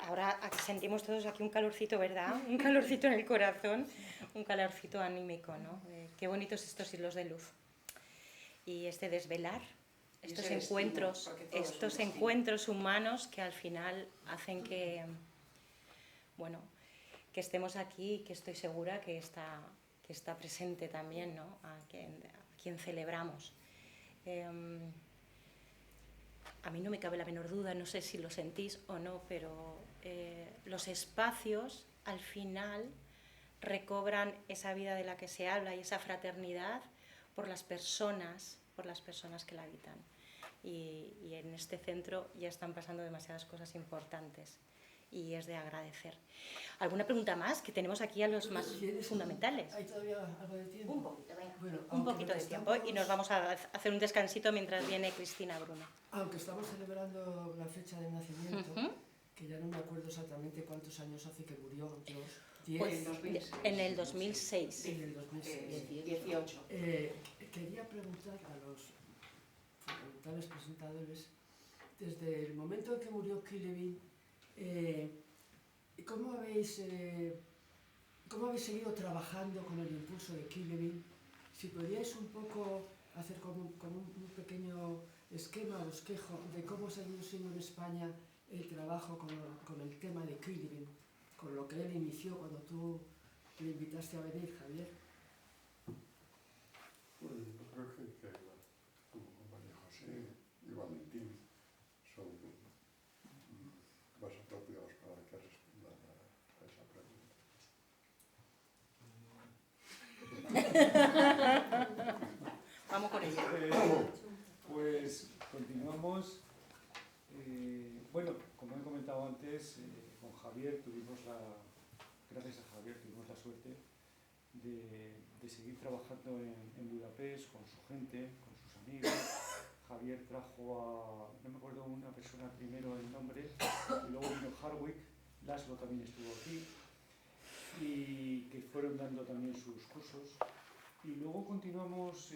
ahora sentimos todos aquí un calorcito, ¿verdad? Un calorcito en el corazón, un calorcito anímico, ¿no? Qué bonitos estos hilos de luz. Y este desvelar, estos encuentros, estos encuentros humanos que al final hacen que, bueno, que estemos aquí, que estoy segura que está presente también, ¿no? A quien celebramos. A mí no me cabe la menor duda, no sé si lo sentís o no, pero los espacios al final recobran esa vida de la que se habla y esa fraternidad por las personas que la habitan. Y en este centro ya están pasando demasiadas cosas importantes y es de agradecer. ¿Alguna pregunta más? Que tenemos aquí a los más fundamentales. ¿Hay todavía algo de tiempo? Un poquito, venga. Bueno, Un poquito de tiempo y nos vamos a hacer un descansito mientras viene Cristina Bruno. Aunque estamos celebrando la fecha de nacimiento, que ya no me acuerdo exactamente cuántos años hace que murió, Dios. 10. Pues en el 2006. En el 2006. 18. Quería preguntar a los fundamentales presentadores, desde el momento en que murió Quilevin, ¿cómo habéis seguido trabajando con el impulso de Quilevin? Si podríais un poco hacer como un pequeño esquema, bosquejo de cómo se ha ido siendo en España el trabajo con el tema de Quilevin, con lo que él inició cuando tú le invitaste a venir, Javier. Pues yo creo que como María José y Valentín son más apropiados para que respondan a esa pregunta. Vamos con ella. Pues continuamos. Bueno, como he comentado antes, con Javier gracias a Javier tuvimos la suerte de seguir trabajando en Budapest con su gente, con sus amigos. Javier trajo no me acuerdo una persona primero el nombre, y luego vino Harwick, Laszlo también estuvo aquí, y que fueron dando también sus cursos. Y luego continuamos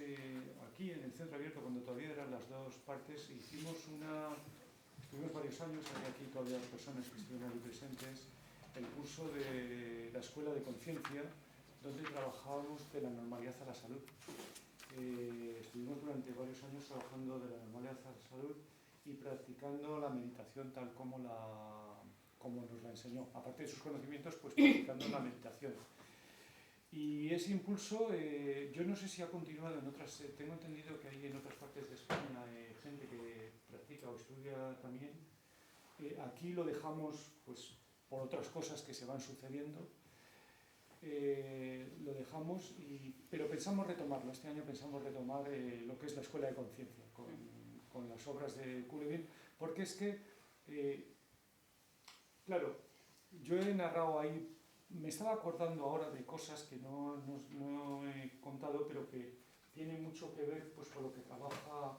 aquí en el Centro Abierto, cuando todavía eran las dos partes, estuvimos varios años, hay aquí todavía personas que estuvieron ahí presentes, el curso de la Escuela de Conciencia, donde trabajábamos de la normalidad a la salud. Estuvimos durante varios años trabajando de la normalidad a la salud y practicando la meditación tal como nos la enseñó. Aparte de sus conocimientos, pues practicando la meditación. Y ese impulso, yo no sé si ha continuado en otras, tengo entendido que hay en otras partes de España gente que practica o estudia también. Aquí lo dejamos pues, por otras cosas que se van sucediendo. Lo dejamos, pero pensamos retomarlo. Este año pensamos retomar lo que es la Escuela de Conciencia con las obras de Coolevin, porque es que, claro, yo he narrado ahí, me estaba acordando ahora de cosas que no he contado, pero que tienen mucho que ver pues, con lo que trabaja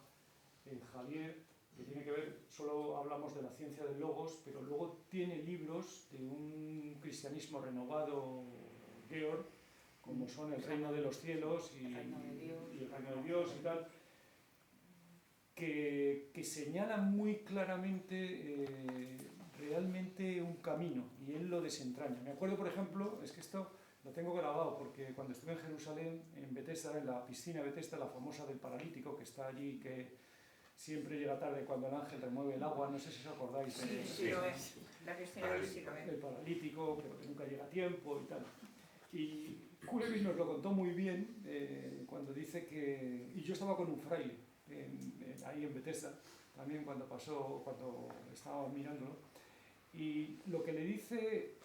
Javier, que tiene que ver, solo hablamos de la ciencia del logos, pero luego tiene libros de un cristianismo renovado, Georg, como son El Reino de los Cielos y El Reino de Dios y tal, que señalan muy claramente realmente un camino, y él lo desentraña. Me acuerdo, por ejemplo, es que esto lo tengo grabado, porque cuando estuve en Jerusalén, en Bethesda, en la piscina Bethesda, la famosa del paralítico, que está allí, que siempre llega tarde cuando el ángel remueve el agua, no sé si os acordáis. Sí, lo es. La piscina del siglo XX. El paralítico, pero que nunca llega a tiempo y tal. Y Coolevin nos lo contó muy bien cuando dice que... Y yo estaba con un fraile ahí en Bethesda, también cuando estaba mirándolo. Y lo que le dice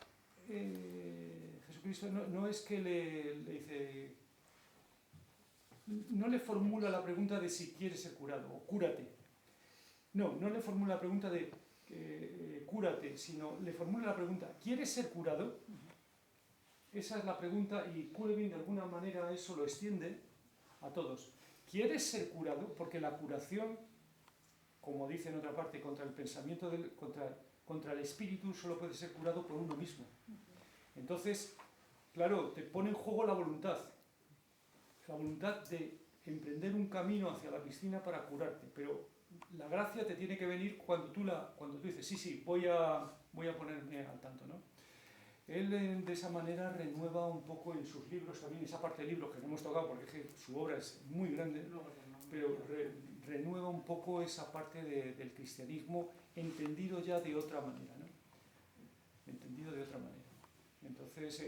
Jesucristo no es que le dice... No le formula la pregunta de si quieres ser curado o cúrate. No le formula la pregunta de cúrate, sino le formula la pregunta, ¿quieres ser curado? Esa es la pregunta, y Coolevin de alguna manera eso lo extiende a todos. ¿Quieres ser curado? Porque la curación, como dice en otra parte, contra el pensamiento, contra el espíritu, solo puede ser curado por uno mismo. Entonces, claro, te pone en juego la voluntad de emprender un camino hacia la piscina para curarte, pero la gracia te tiene que venir cuando tú dices, sí, voy a ponerme al tanto, ¿no? Él de esa manera renueva un poco en sus libros, también esa parte de libros que no hemos tocado porque es que su obra es muy grande, pero renueva un poco esa parte del cristianismo entendido ya de otra manera, ¿no? Entendido de otra manera. Entonces,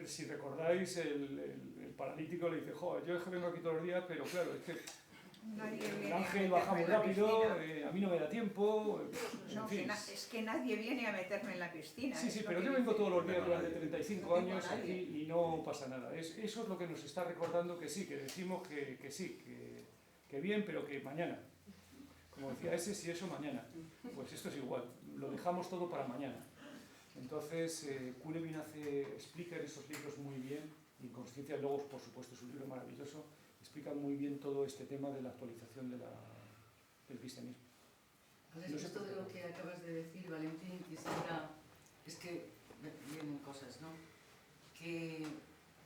si recordáis, el paralítico le dice, joder, yo es que vengo aquí todos los días, pero claro, es que el ángel baja muy rápido, a mí no me da tiempo, en fin. Es que nadie viene a meterme en la piscina. Sí, pero yo vengo todos los días durante 35 años aquí y no pasa nada. Eso es lo que nos está recordando que sí, que decimos que sí, que bien, pero que mañana. Como decía ese, si eso mañana. Pues esto es igual, lo dejamos todo para mañana. Entonces, Coolevin explica en esos libros muy bien, Inconsciencia de Logos, por supuesto, es un libro maravilloso, explica muy bien todo este tema de la actualización del cristianismo. Al respecto de lo que acabas de decir, Valentín, quisiera, es que vienen cosas, ¿no? Que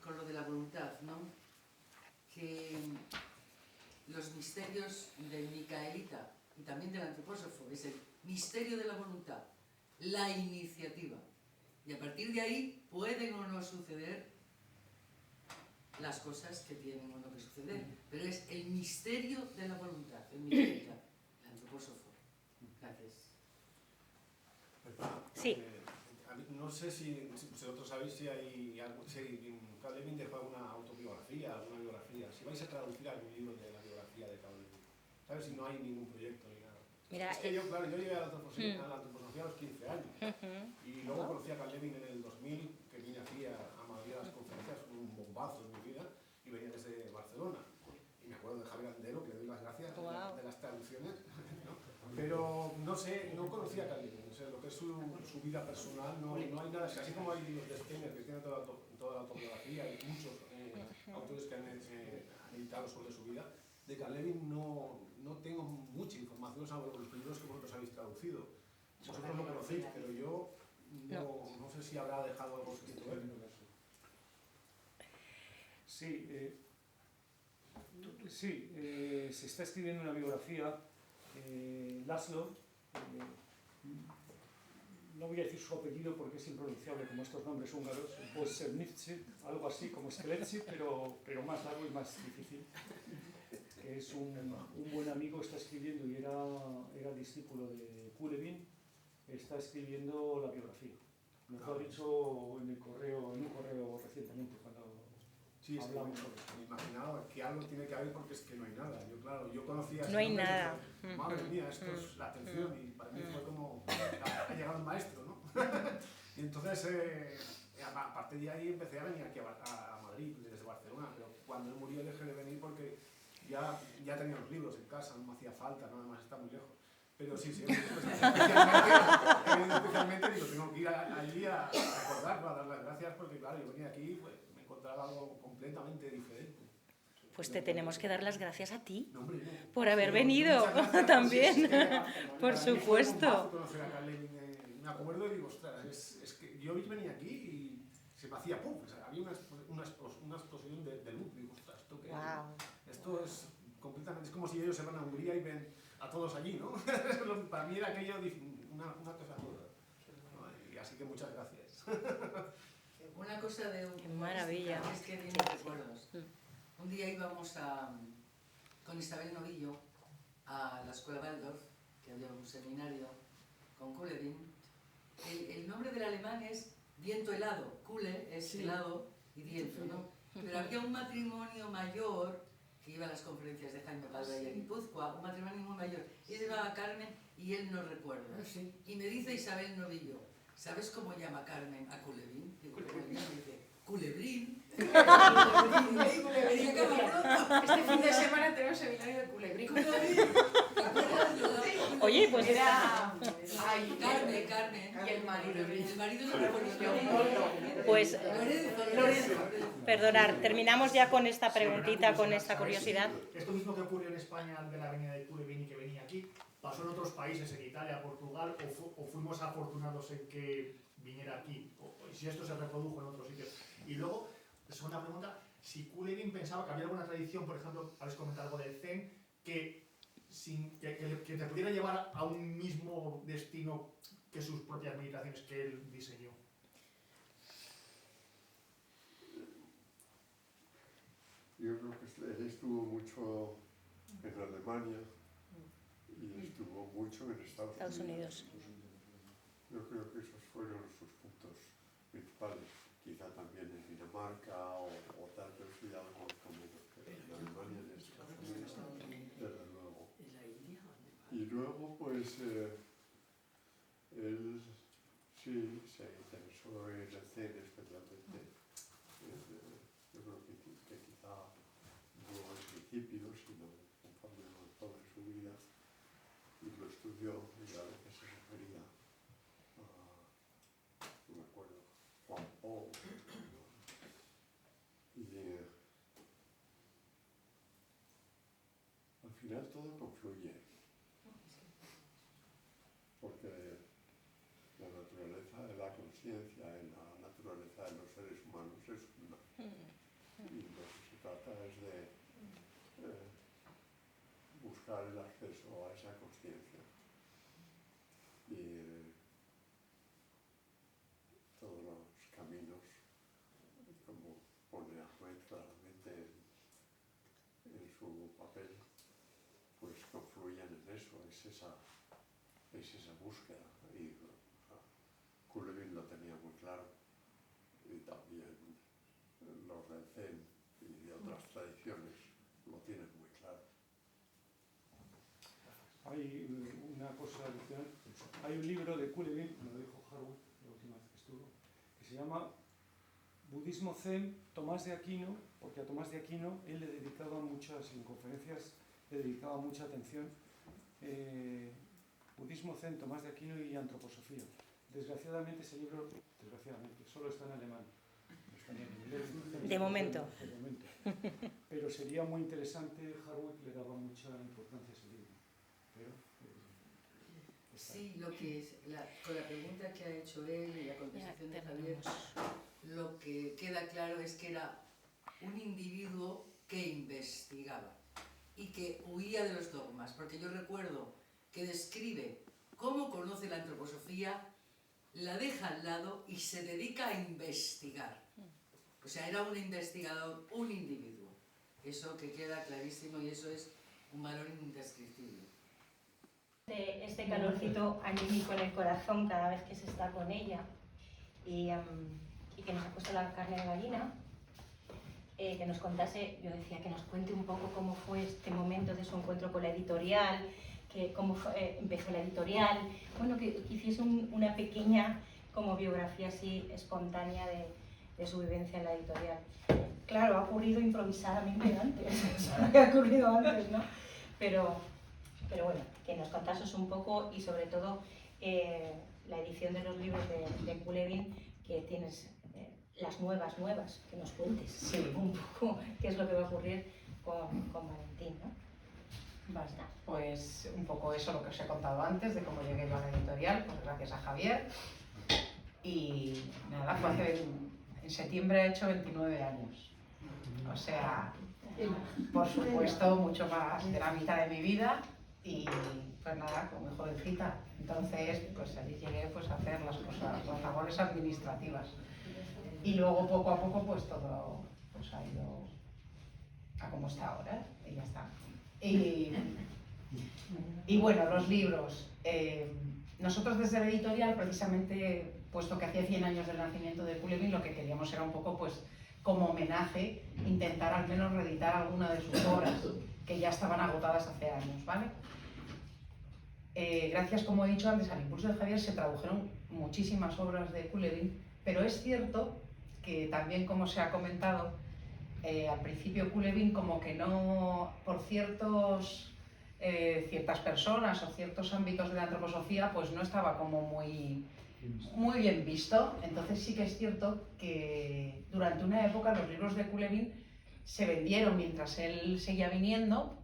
con lo de la voluntad, ¿no? Que los misterios del Micaelita y también del antropósofo es el misterio de la voluntad, la iniciativa. Y a partir de ahí pueden o no suceder las cosas que tienen o no que suceder. Pero es el misterio de la voluntad, el Micaelita, el antropósofo. Gracias. Sí. No sé si vosotros sabéis si Coolevin dejó alguna autobiografía, alguna biografía. Si vais a traducir algún libro de la biografía de Coolevin. ¿Sabes? Si no hay ningún proyecto ni nada. Mira, es que yo llegué a la antroposofía a los 15 años. Y luego conocí a Coolevin en el 2000, que vine aquí a Madrid a las conferencias, un bombazo en mi vida, y venía desde Barcelona. Y me acuerdo de Javier Andero, que le doy las gracias de las traducciones. ¿No? Pero no sé, no conocía a Coolevin. O sea, lo que es su vida personal, no hay nada. Así como hay libros de Steiner que tienen toda la autobiografía y muchos autores que han editado sobre su vida, de Coolevin no tengo mucha información sobre los libros que vosotros habéis traducido. Vosotros lo conocéis, pero yo no sé si habrá dejado algo escrito él. Sí, se está escribiendo una biografía, Laszlo, no voy a decir su apellido porque es impronunciable como estos nombres húngaros, Bosernice, algo así como Skeletsi, pero más largo y más difícil. Que es un buen amigo, está escribiendo y era discípulo de Kulevin, está escribiendo la biografía. Nos lo ha dicho en un correo recientemente cuando Sí, es que hablamos sobre eso. me imaginaba que algo tiene que haber porque es que no hay nada. Yo conocía... No hay nada. Madre mía, esto es la atención y para mí fue como... Ha llegado el maestro, ¿no? Y entonces, a partir de ahí empecé a venir aquí a Madrid desde Barcelona, pero cuando él murió dejé de venir porque ya tenía los libros en casa, no me hacía falta, nada más está muy lejos. Pero sí, especialmente digo, tengo que ir allí a recordarlo, a dar las gracias porque claro, yo venía aquí pues, me encontraba algo completamente diferente. Pues te tenemos que dar las gracias a ti No, hombre, no. por haber venido Muchas gracias, también, sí, por para mí fue un supuesto. bombazo conocer a Carl Levin, me acuerdo y digo, ostras, es que yo venía aquí y se me hacía pum, o sea, había una explosión de luz, digo, ostras, ¿esto qué es? Wow. Esto es completamente, es como si ellos se van a Hungría y ven a todos allí, ¿no? Para mí era aquello una cosa toda. Y así que muchas gracias. Una cosa de Qué maravilla. es que vienen recuerdos. Un día íbamos con Isabel Novillo a la escuela Waldorf, que había un seminario con Kulevin. El nombre del alemán es viento helado. Kule es helado y viento, ¿no? Pero había un matrimonio mayor que iba a las conferencias de Jaime Palma y a Guipúzcoa, un matrimonio muy mayor. Ella se llamaba Carmen y él no recuerda. Y me dice Isabel Novillo, ¿sabes cómo llama Carmen a Kulevin? Digo, ¿cómo le llama? Y dice, Culebrín. Este fin de semana tenemos seminario de Culebrín. Oye, pues era... Ay, Carmen. Y el marido. El marido no recuerdo. Pues, perdonar, terminamos ya con esta preguntita, con esta curiosidad. Esto mismo que ocurrió en España de la avenida de Kulevin y que venía aquí, pasó en otros países, en Italia, Portugal, o fuimos afortunados en que viniera aquí, o si esto se reprodujo en otros sitios. Y luego, segunda pregunta, si Kulevin pensaba que había alguna tradición, por ejemplo, habéis comentado algo del Zen, que te pudiera llevar a un mismo destino que sus propias meditaciones que él diseñó. Yo creo que él estuvo mucho en Alemania y estuvo mucho en Estados Unidos. Yo creo que esos fueron sus puntos principales. Quizá también en Dinamarca o tal vez sí algo como en Alemania, en Estados Unidos, desde luego. Y luego pues él sí se interesó en el Zen especialmente. Yo creo que quizá no al principio, sino conforme avanzó en su vida y lo estudió y a veces se refería a, no me acuerdo, Juan Paul. Y al final todo confluye, porque la naturaleza de la conciencia y la naturaleza de los seres humanos es una. Y lo que se trata es de buscar el acceso a esa conciencia. Y todos los caminos, como pone Ahmed claramente en su papel, pues confluyen en eso, es esa búsqueda. Y Kulevin lo tenía muy claro, y también los del Zen y de otras tradiciones lo tienen muy claro. Hay una cosa adicional. Hay un libro de Kulevin, me lo dijo Harwood la última vez que estuvo, que se llama Budismo Zen, Tomás de Aquino, porque a Tomás de Aquino él le dedicaba en conferencias le dedicaba mucha atención. Budismo Zen, Tomás de Aquino y Antroposofía. Desgraciadamente ese libro, solo está en alemán. No está en inglés. De momento. Pero sería muy interesante, Harwood le daba mucha importancia a ese libro. Pero, sí, lo que es, con la pregunta que ha hecho él y la contestación de Javier, lo que queda claro es que era un individuo que investigaba y que huía de los dogmas, porque yo recuerdo que describe cómo conoce la antroposofía la deja al lado y se dedica a investigar. O sea, era un investigador, un individuo. Eso que queda clarísimo y eso es un valor indescriptible. Este calorcito anímico en el corazón cada vez que se está con ella y que nos ha puesto la carne de gallina, que nos contase, yo decía que nos cuente un poco cómo fue este momento de su encuentro con la editorial, cómo empezó la editorial, bueno, que hiciese una pequeña como biografía así espontánea de su vivencia en la editorial. Claro, ha ocurrido improvisadamente antes, ha ocurrido antes, ¿no? Pero bueno, que nos contases un poco y sobre todo la edición de los libros de Coulerin, que tienes las nuevas, que nos cuentes Sí. un poco qué es lo que va a ocurrir con Valentín, ¿no? Basta. Pues un poco eso, lo que os he contado antes, de cómo llegué yo a la editorial, pues gracias a Javier. Y nada, fue en septiembre he hecho 29 años. O sea, por supuesto, mucho más de la mitad de mi vida y pues nada, como jovencita. Entonces, pues allí llegué pues, a hacer las cosas, las labores administrativas. Y luego, poco a poco, pues todo pues, ha ido a como está ahora y ya está. Y bueno, los libros. Nosotros desde la editorial, precisamente, puesto que hacía 100 años del nacimiento de Coulerin, lo que queríamos era un poco, pues, como homenaje, intentar al menos reeditar alguna de sus obras, que ya estaban agotadas hace años, ¿vale? Gracias, como he dicho antes, al impulso de Javier, se tradujeron muchísimas obras de Coulerin, pero es cierto que también, como se ha comentado, al principio Coulerin como que no, por ciertas personas o ciertos ámbitos de la antroposofía, pues no estaba como muy bien visto. Entonces sí que es cierto que durante una época los libros de Coulerin se vendieron mientras él seguía viniendo,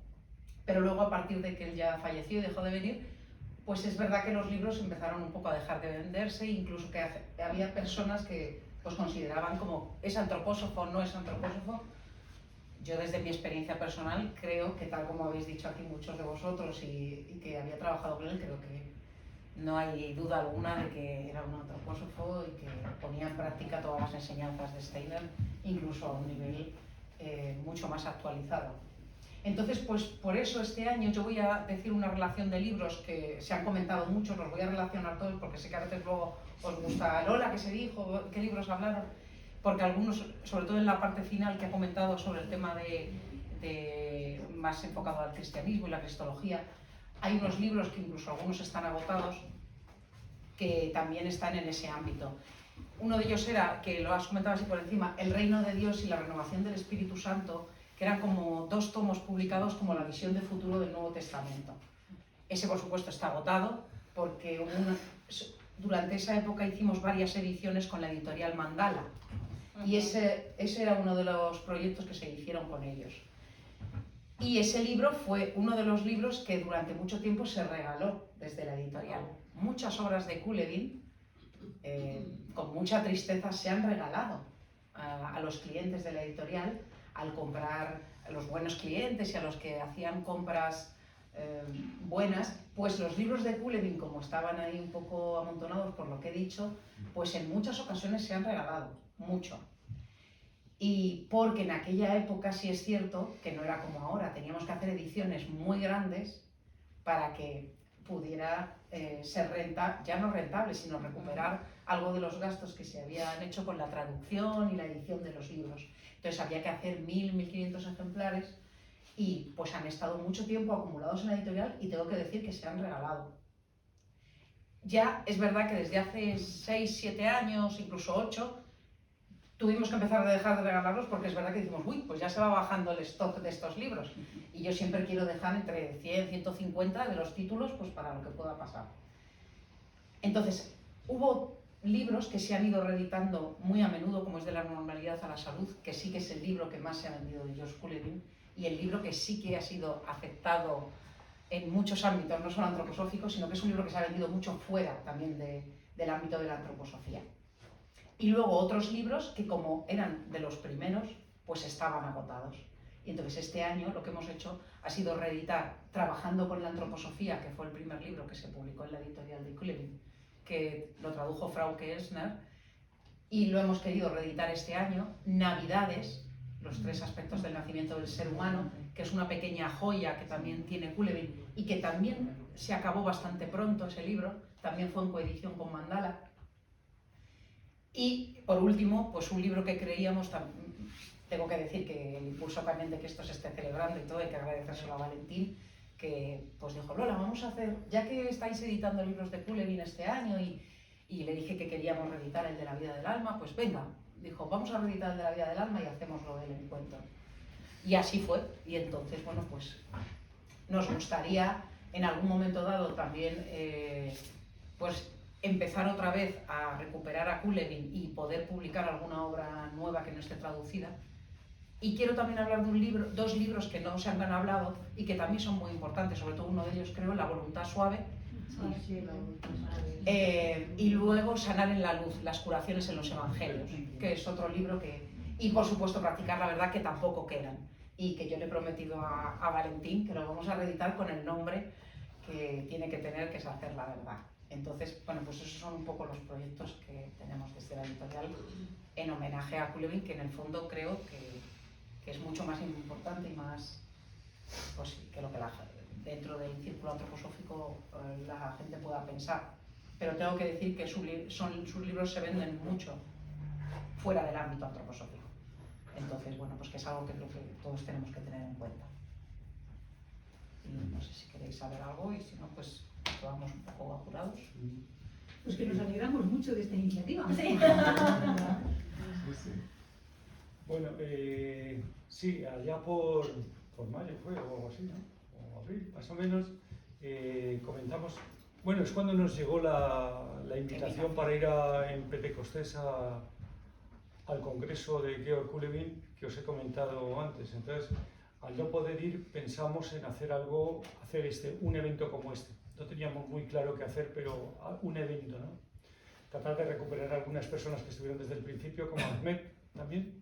pero luego a partir de que él ya falleció y dejó de venir, pues es verdad que los libros empezaron un poco a dejar de venderse, incluso que había personas que pues consideraban como ¿es antropósofo o no es antropósofo? Yo desde mi experiencia personal creo que, tal como habéis dicho aquí muchos de vosotros y que había trabajado con él, creo que no hay duda alguna de que era un antropósofo y que ponía en práctica todas las enseñanzas de Steiner, incluso a un nivel mucho más actualizado. Entonces, pues por eso este año yo voy a decir una relación de libros que se han comentado muchos, los voy a relacionar todos porque sé que a veces luego os gusta Lola, qué se dijo, qué libros hablaron, porque algunos, sobre todo en la parte final que ha comentado sobre el tema de más enfocado al cristianismo y la cristología, hay unos libros que incluso algunos están agotados que también están en ese ámbito. Uno de ellos era, que lo has comentado así por encima, El reino de Dios y la renovación del Espíritu Santo, que eran como 2 tomos publicados como la visión de futuro del Nuevo Testamento. Ese, por supuesto, está agotado porque durante esa época hicimos varias ediciones con la editorial Mandala y ese era uno de los proyectos que se hicieron con ellos. Y ese libro fue uno de los libros que durante mucho tiempo se regaló desde la editorial. Muchas obras de Coulerin, con mucha tristeza, se han regalado a los clientes de la editorial al comprar, a los buenos clientes y a los que hacían compras buenas, pues los libros de Coulerin, como estaban ahí un poco amontonados por lo que he dicho, pues en muchas ocasiones se han regalado, mucho. Y porque en aquella época sí es cierto que no era como ahora, teníamos que hacer ediciones muy grandes para que pudiera ser ya no rentable, sino recuperar algo de los gastos que se habían hecho con la traducción y la edición de los libros. Entonces había que hacer 1000, 1500 ejemplares y pues han estado mucho tiempo acumulados en la editorial y tengo que decir que se han regalado. Ya es verdad que desde hace 6, 7 años, incluso 8, tuvimos que empezar a dejar de regalarlos porque es verdad que decimos, uy, pues ya se va bajando el stock de estos libros. Y yo siempre quiero dejar entre 100 y 150 de los títulos pues para lo que pueda pasar. Entonces, hubo libros que se han ido reeditando muy a menudo, como es De la normalidad a la salud, que sí que es el libro que más se ha vendido de George Coulerin, y el libro que sí que ha sido aceptado en muchos ámbitos, no solo antroposóficos, sino que es un libro que se ha vendido mucho fuera también del ámbito de la antroposofía. Y luego otros libros que, como eran de los primeros, pues estaban agotados. Y entonces este año lo que hemos hecho ha sido reeditar Trabajando con la antroposofía, que fue el primer libro que se publicó en la editorial de Coulerin, que lo tradujo Frauke Elsner, y lo hemos querido reeditar este año. Navidades, los 3 aspectos del nacimiento del ser humano, que es una pequeña joya que también tiene Coulemin y que también se acabó bastante pronto ese libro, también fue en coedición con Mandala. Y por último, pues un libro que creíamos, tengo que decir que el impulso también de que esto se esté celebrando y todo, hay que agradecérselo a Valentín, que pues dijo, Lola, vamos a hacer, ya que estáis editando libros de Coulemin este año y le dije que queríamos reeditar el de la vida del alma, pues venga, dijo, vamos a reeditar el de la vida del alma y hacemos lo del encuentro. Y así fue, y entonces, bueno, pues nos gustaría en algún momento dado también pues empezar otra vez a recuperar a Coulemin y poder publicar alguna obra nueva que no esté traducida. Y quiero también hablar de un libro, 2 libros que no se han hablado y que también son muy importantes, sobre todo uno de ellos creo, La voluntad suave, y luego Sanar en la luz, las curaciones en los evangelios, que es otro libro que... Y por supuesto Practicar la verdad, que tampoco quedan, y que yo le he prometido a Valentín que lo vamos a reeditar con el nombre que tiene que tener, que es Hacer la verdad. Entonces, bueno, pues esos son un poco los proyectos que tenemos desde la editorial en homenaje a Coulemin, que en el fondo creo que es mucho más importante y más, pues, que lo que dentro del círculo antroposófico la gente pueda pensar. Pero tengo que decir que sus libros se venden mucho fuera del ámbito antroposófico. Entonces, bueno, pues que es algo que creo que todos tenemos que tener en cuenta. Y no sé si queréis saber algo, y si no, pues vamos un poco apurados. Pues que nos alegramos mucho de esta iniciativa. Sí. Bueno, sí, allá por mayo fue, o algo así, ¿no? O abril, más o menos, comentamos... Bueno, es cuando nos llegó la invitación para ir en Pentecostés al congreso de Georg Coulemin, que os he comentado antes. Entonces, al no poder ir, pensamos en hacer un evento como este. No teníamos muy claro qué hacer, pero un evento, ¿no? Tratar de recuperar a algunas personas que estuvieron desde el principio, como Ahmed también.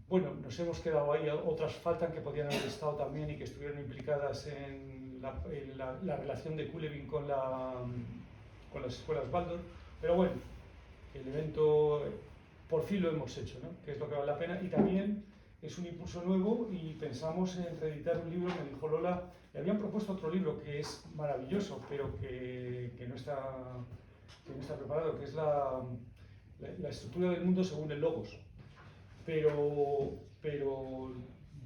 Bueno, nos hemos quedado ahí, otras faltan que podían haber estado también y que estuvieron implicadas en la relación de Coulemin con las escuelas Waldorf, pero bueno, el evento por fin lo hemos hecho, ¿no? Que es lo que vale la pena, y también es un impulso nuevo y pensamos en reeditar un libro. Me dijo Lola, le habían propuesto otro libro que es maravilloso, pero que no está preparado, que es la estructura del mundo según el Logos. Pero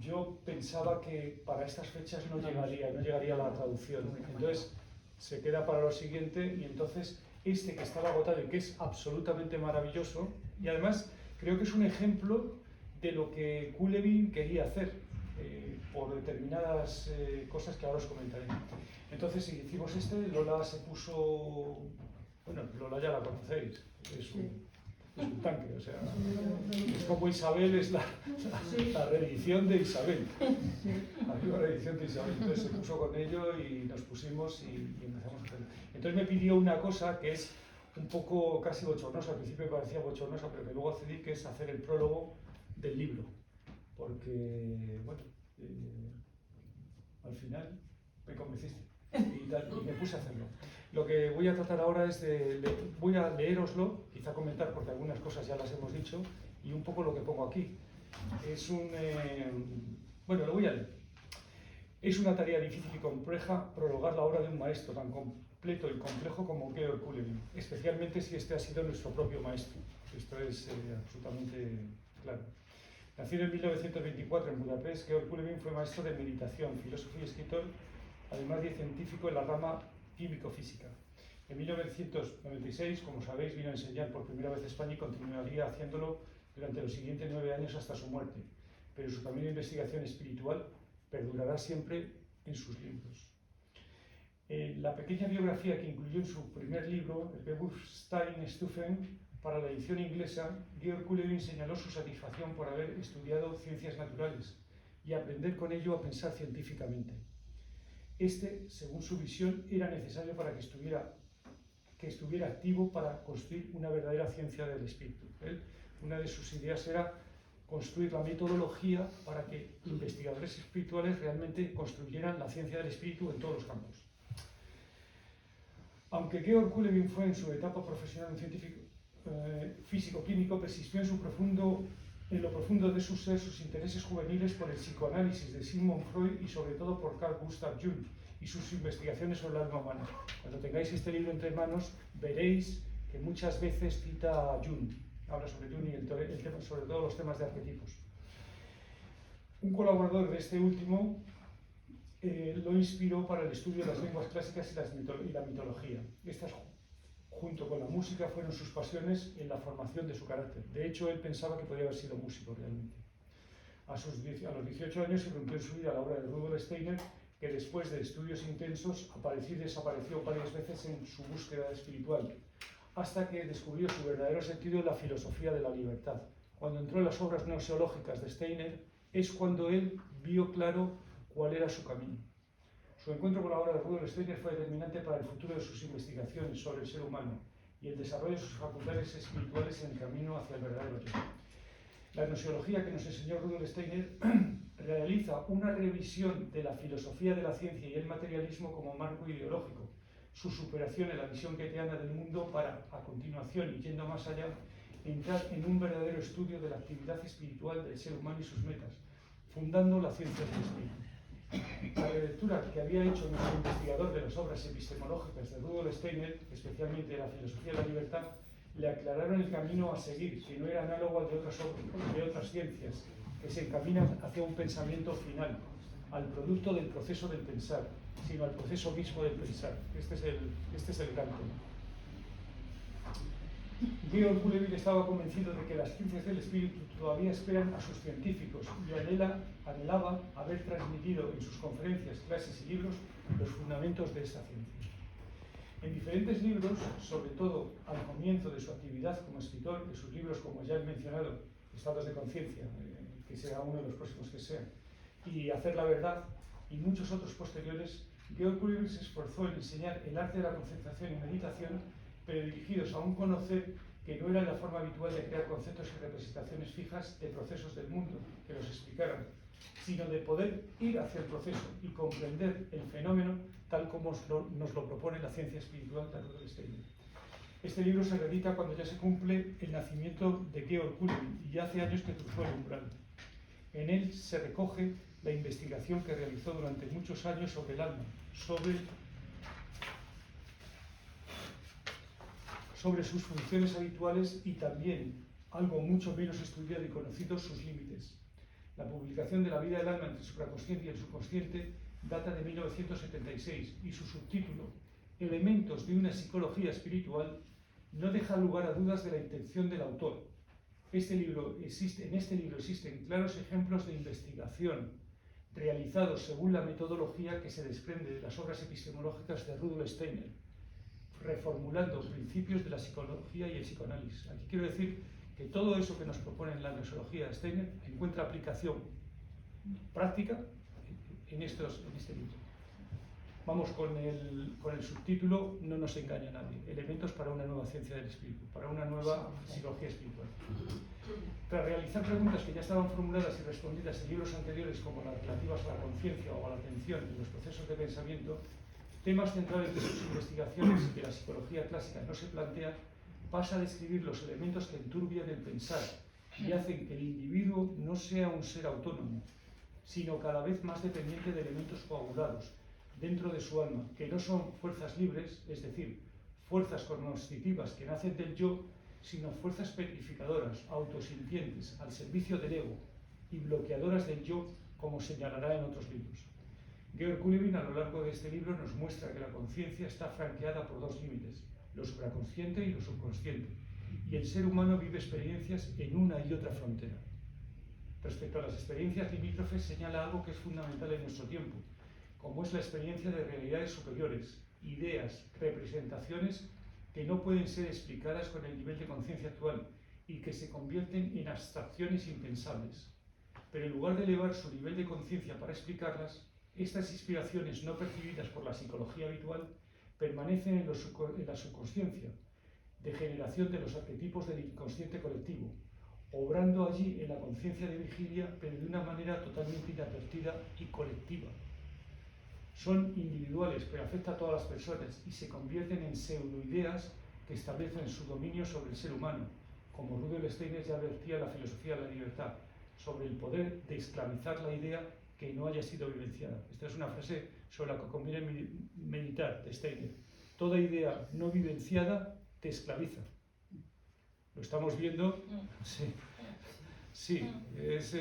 yo pensaba que para estas fechas no llegaría la traducción. Entonces se queda para lo siguiente, y entonces este que estaba agotado y que es absolutamente maravilloso, y además creo que es un ejemplo de lo que Coulemin quería hacer por determinadas cosas que ahora os comentaré. Entonces hicimos Lola se puso... Bueno, Lola ya la conocéis, es un tanque, o sea, es como Isabel, es la reedición de Isabel, la nueva reedición de Isabel. Entonces se puso con ello y nos pusimos y empezamos a hacerlo. Entonces me pidió una cosa que es un poco casi bochornosa, al principio me parecía bochornosa, pero que luego accedí, que es hacer el prólogo del libro, porque, bueno, al final me convenciste y me puse a hacerlo. Lo que voy a tratar ahora es voy a leéroslo, quizá comentar porque algunas cosas ya las hemos dicho, y un poco lo que pongo aquí. Bueno, lo voy a leer. Es una tarea difícil y compleja prologar la obra de un maestro tan completo y complejo como Georg Coulemin, especialmente si este ha sido nuestro propio maestro. Esto es absolutamente claro. Nacido en 1924 en Budapest, Georg Coulemin fue maestro de meditación, filósofo y escritor, además de científico en la rama químico-física. En 1996, como sabéis, vino a enseñar por primera vez a España y continuaría haciéndolo durante los siguientes 9 años hasta su muerte, pero su camino de investigación espiritual perdurará siempre en sus libros. La pequeña biografía que incluyó en su primer libro, el Bewusstsein-Stufen, para la edición inglesa, Georg Coulemin señaló su satisfacción por haber estudiado ciencias naturales y aprender con ello a pensar científicamente. Según su visión, era necesario para que estuviera activo para construir una verdadera ciencia del espíritu. Una de sus ideas era construir la metodología para que investigadores espirituales realmente construyeran la ciencia del espíritu en todos los campos. Aunque Georg Kuhlewin fue en su etapa profesional un científico físico-químico, persistió en lo profundo de su ser sus intereses juveniles por el psicoanálisis de Sigmund Freud y sobre todo por Carl Gustav Jung y sus investigaciones sobre el alma humana. Cuando tengáis este libro entre manos, veréis que muchas veces cita a Jung, habla sobre Jung y el tema, sobre todo los temas de arquetipos. Un colaborador de este último lo inspiró para el estudio de las lenguas clásicas y la mitología. Estas, junto con la música, fueron sus pasiones en la formación de su carácter. De hecho, él pensaba que podía haber sido músico realmente. A los 18 años irrumpió en su vida la obra de Rudolf Steiner, que después de estudios intensos apareció y desapareció varias veces en su búsqueda espiritual, hasta que descubrió su verdadero sentido en la filosofía de la libertad. Cuando entró en las obras gnoseológicas de Steiner, es cuando él vio claro cuál era su camino. Su encuentro con la obra de Rudolf Steiner fue determinante para el futuro de sus investigaciones sobre el ser humano y el desarrollo de sus facultades espirituales en el camino hacia el verdadero yo. La gnoseología que nos enseñó Rudolf Steiner realiza una revisión de la filosofía de la ciencia y el materialismo como marco ideológico, su superación en la visión kantiana del mundo para, a continuación y yendo más allá, entrar en un verdadero estudio de la actividad espiritual del ser humano y sus metas, fundando la ciencia del espíritu. La relectura que había hecho nuestro investigador de las obras epistemológicas de Rudolf Steiner, especialmente de la filosofía de la libertad, le aclararon el camino a seguir, que no era análogo al de otras ciencias, que se encaminan hacia un pensamiento final, al producto del proceso del pensar, sino al proceso mismo del pensar. Este es el gran tema. Georg Kuhlewin estaba convencido de que las ciencias del espíritu todavía esperan a sus científicos y anhelaba haber transmitido en sus conferencias, clases y libros los fundamentos de esta ciencia. En diferentes libros, sobre todo al comienzo de su actividad como escritor, de sus libros, como ya he mencionado, Estados de conciencia, que será uno de los próximos que sean, y Hacer la verdad, y muchos otros posteriores, Georg Kuhlewin se esforzó en enseñar el arte de la concentración y meditación, pero dirigidos a un conocer que no era la forma habitual de crear conceptos y representaciones fijas de procesos del mundo que los explicaran, sino de poder ir hacia el proceso y comprender el fenómeno tal como nos lo propone la ciencia espiritual de Rudolf Steiner. Este libro se reedita cuando ya se cumple el nacimiento de Georg Kuhlewin y ya hace años que cruzó el umbral. En él se recoge la investigación que realizó durante muchos años sobre el alma, sobre sus funciones habituales y también, algo mucho menos estudiado y conocido, sus límites. La publicación de La vida del alma entre el supraconsciente y el subconsciente data de 1976 y su subtítulo, Elementos de una psicología espiritual, no deja lugar a dudas de la intención del autor. En este libro existen claros ejemplos de investigación realizados según la metodología que se desprende de las obras epistemológicas de Rudolf Steiner, reformulando principios de la psicología y el psicoanálisis. Aquí quiero decir que todo eso que nos propone en la gnoseología de Steiner encuentra aplicación práctica en este libro. Vamos con el subtítulo No nos engaña nadie, elementos para una nueva ciencia del espíritu, para una nueva psicología espiritual. Tras realizar preguntas que ya estaban formuladas y respondidas en libros anteriores, como las relativas a la conciencia o a la atención en los procesos de pensamiento, temas centrales de sus investigaciones que la psicología clásica no se plantea, pasa a describir los elementos que enturbian el pensar y hacen que el individuo no sea un ser autónomo, sino cada vez más dependiente de elementos coagulados dentro de su alma, que no son fuerzas libres, es decir, fuerzas cognitivas que nacen del yo, sino fuerzas petrificadoras, autosintientes, al servicio del ego y bloqueadoras del yo, como señalará en otros libros. Georg Kuhlewin, a lo largo de este libro, nos muestra que la conciencia está franqueada por dos límites, lo supraconsciente y lo subconsciente, y el ser humano vive experiencias en una y otra frontera. Respecto a las experiencias limítrofes, señala algo que es fundamental en nuestro tiempo, como es la experiencia de realidades superiores, ideas, representaciones que no pueden ser explicadas con el nivel de conciencia actual y que se convierten en abstracciones impensables. Pero en lugar de elevar su nivel de conciencia para explicarlas, estas inspiraciones no percibidas por la psicología habitual permanecen en la subconsciencia, de generación de los arquetipos del inconsciente colectivo, obrando allí en la conciencia de vigilia, pero de una manera totalmente inadvertida y colectiva. son individuales, pero afectan a todas las personas y se convierten en pseudoideas que establecen su dominio sobre el ser humano, como Rudolf Steiner ya advertía en la filosofía de la libertad, sobre el poder de esclavizar la idea que no haya sido vivenciada. Esta es una frase sobre la que conviene meditar, de Steiner. Toda idea no vivenciada te esclaviza. Lo estamos viendo. Sí, sí, es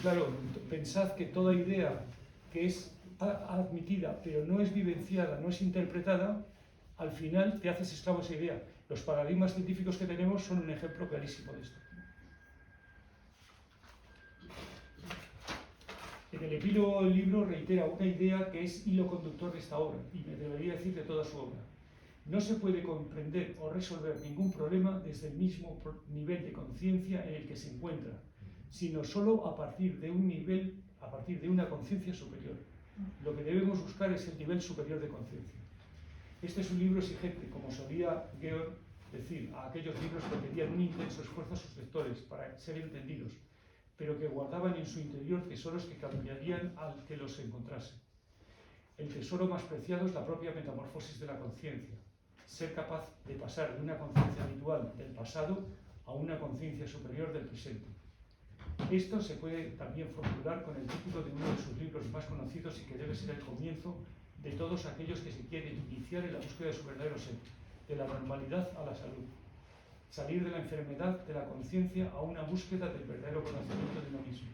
claro, pensad que toda idea que es admitida pero no es vivenciada, no es interpretada, al final te haces esclavo de esa idea. Los paradigmas científicos que tenemos son un ejemplo clarísimo de esto. En el epílogo del libro reitera una idea que es hilo conductor de esta obra, y me debería decir de toda su obra. No se puede comprender o resolver ningún problema desde el mismo nivel de conciencia en el que se encuentra, sino solo a partir de una conciencia superior. Lo que debemos buscar es el nivel superior de conciencia. Este es un libro exigente, como solía Georg decir a aquellos libros que pedían un intenso esfuerzo a sus lectores para ser entendidos, pero que guardaban en su interior tesoros que cambiarían al que los encontrase. El tesoro más preciado es la propia metamorfosis de la conciencia, ser capaz de pasar de una conciencia habitual del pasado a una conciencia superior del presente. Esto se puede también formular con el título de uno de sus libros más conocidos y que debe ser el comienzo de todos aquellos que se quieren iniciar en la búsqueda de su verdadero ser, de la normalidad a la salud. Salir de la enfermedad de la conciencia a una búsqueda del verdadero conocimiento de uno mismo.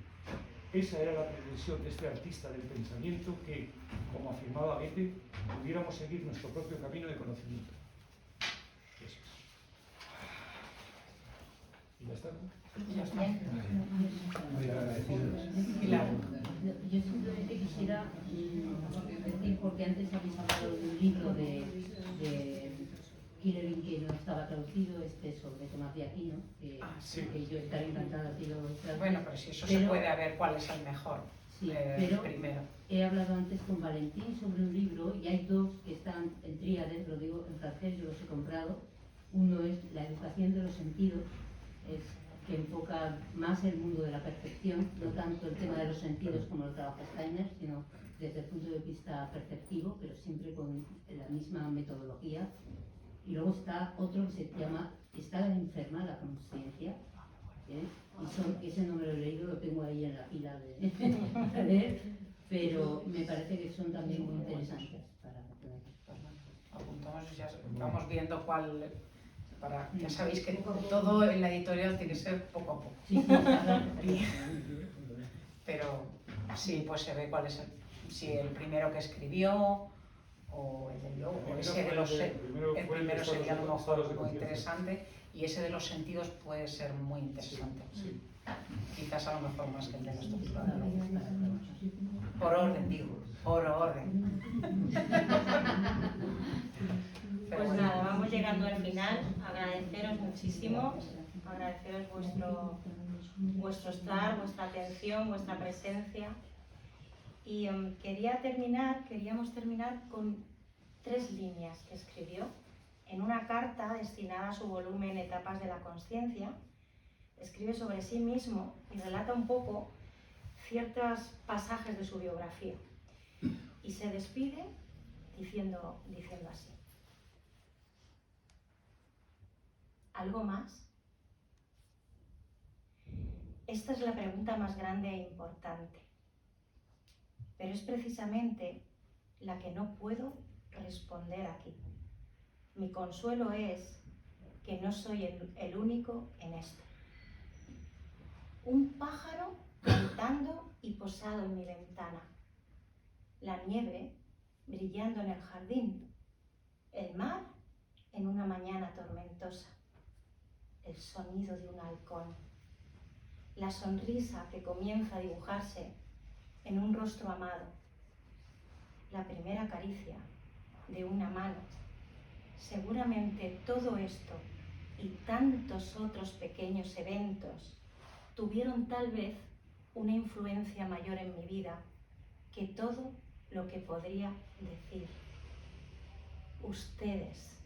Esa era la pretensión de este artista del pensamiento que, como afirmaba Goethe, pudiéramos seguir nuestro propio camino de conocimiento. Eso es. ¿Y ya está? Ya está. Muy agradecidos. Yo simplemente quisiera decir, porque antes habéis hablado de un libro de Quilevin que no estaba traducido, sobre Tomás de Aquino, que yo estaría encantada si lo traduciera. Bueno, pero si eso se puede ver cuál es el mejor. Sí, pero primero. He hablado antes con Valentín sobre un libro y hay dos que están en tríades, lo digo en francés, yo los he comprado. Uno es La educación de los sentidos, que enfoca más el mundo de la percepción, no tanto el tema de los sentidos como lo trabaja Steiner, sino desde el punto de vista perceptivo, pero siempre con la misma metodología. Y luego está otro que se llama ¿Está enferma la conciencia? Y ese no me lo he leído, lo tengo ahí en la pila de leer, pero me parece que son también muy interesantes para tener. Apuntamos y ya vamos viendo cuál. Ya sabéis que todo en la editorial tiene que ser poco a poco. Sí, claro. Pero sí, pues se ve cuál es si el primero que escribió o el de luego. Ese de los el primero sería a lo mejor muy interesante y ese de los sentidos puede ser muy interesante. Quizás a lo mejor más que el de la estructura de la lógica. Por orden, digo, por orden. Pues nada, vamos llegando al final. Agradeceros muchísimo, agradeceros vuestro estar, vuestra atención, vuestra presencia. Y queríamos terminar con 3 líneas que escribió en una carta destinada a su volumen Etapas de la Consciencia. Escribe sobre sí mismo y relata un poco ciertos pasajes de su biografía. Y se despide diciendo así. ¿Algo más? Esta es la pregunta más grande e importante, pero es precisamente la que no puedo responder aquí. Mi consuelo es que no soy el único en esto. Un pájaro cantando y posado en mi ventana, la nieve brillando en el jardín, el mar en una mañana tormentosa, el sonido de un halcón, la sonrisa que comienza a dibujarse en un rostro amado, la primera caricia de una mano. Seguramente todo esto y tantos otros pequeños eventos tuvieron tal vez una influencia mayor en mi vida que todo lo que podría decir. Ustedes,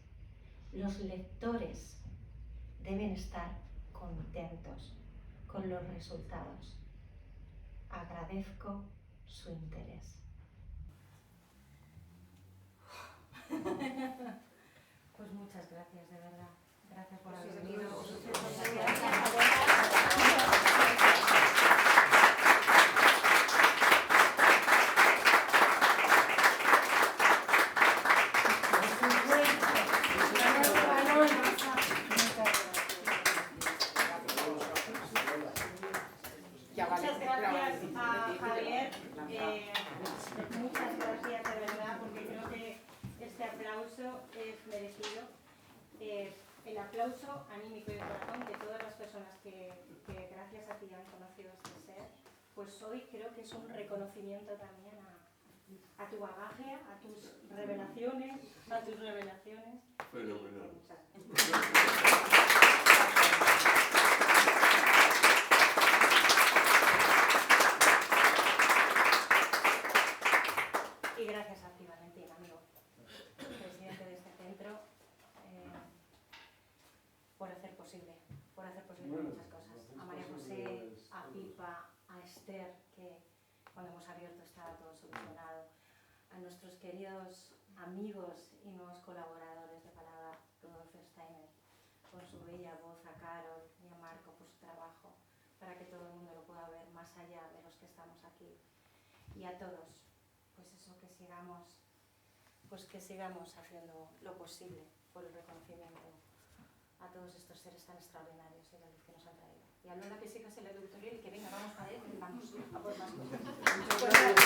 los lectores, deben estar contentos con los resultados. Agradezco su interés. Pues muchas gracias, de verdad. Gracias por haber Sí, venido. muchas Muchas gracias a Javier, muchas gracias de verdad, porque creo que este aplauso es merecido. El aplauso anímico y de corazón de todas las personas que gracias a ti han conocido este ser, pues hoy creo que es un reconocimiento también a tu bagaje, a tus revelaciones, Fenomenal. Y gracias a ti, Valentín, amigo, presidente de este centro, por hacer posible muchas cosas. A María José, a Pipa, a Esther, que cuando hemos abierto estaba todo solucionado, a nuestros queridos amigos y nuevos colaboradores de Palabra, Rudolf Steiner, con su bella voz, a Carol y a Marco por su trabajo, para que todo el mundo lo pueda ver más allá de los que estamos aquí. Y a todos, pues eso, que sigamos haciendo lo posible por el reconocimiento a todos estos seres tan extraordinarios y la luz que nos han traído. Y a Lola que sigas en la editorial y que venga, vamos para allá, vamos a por más cosas.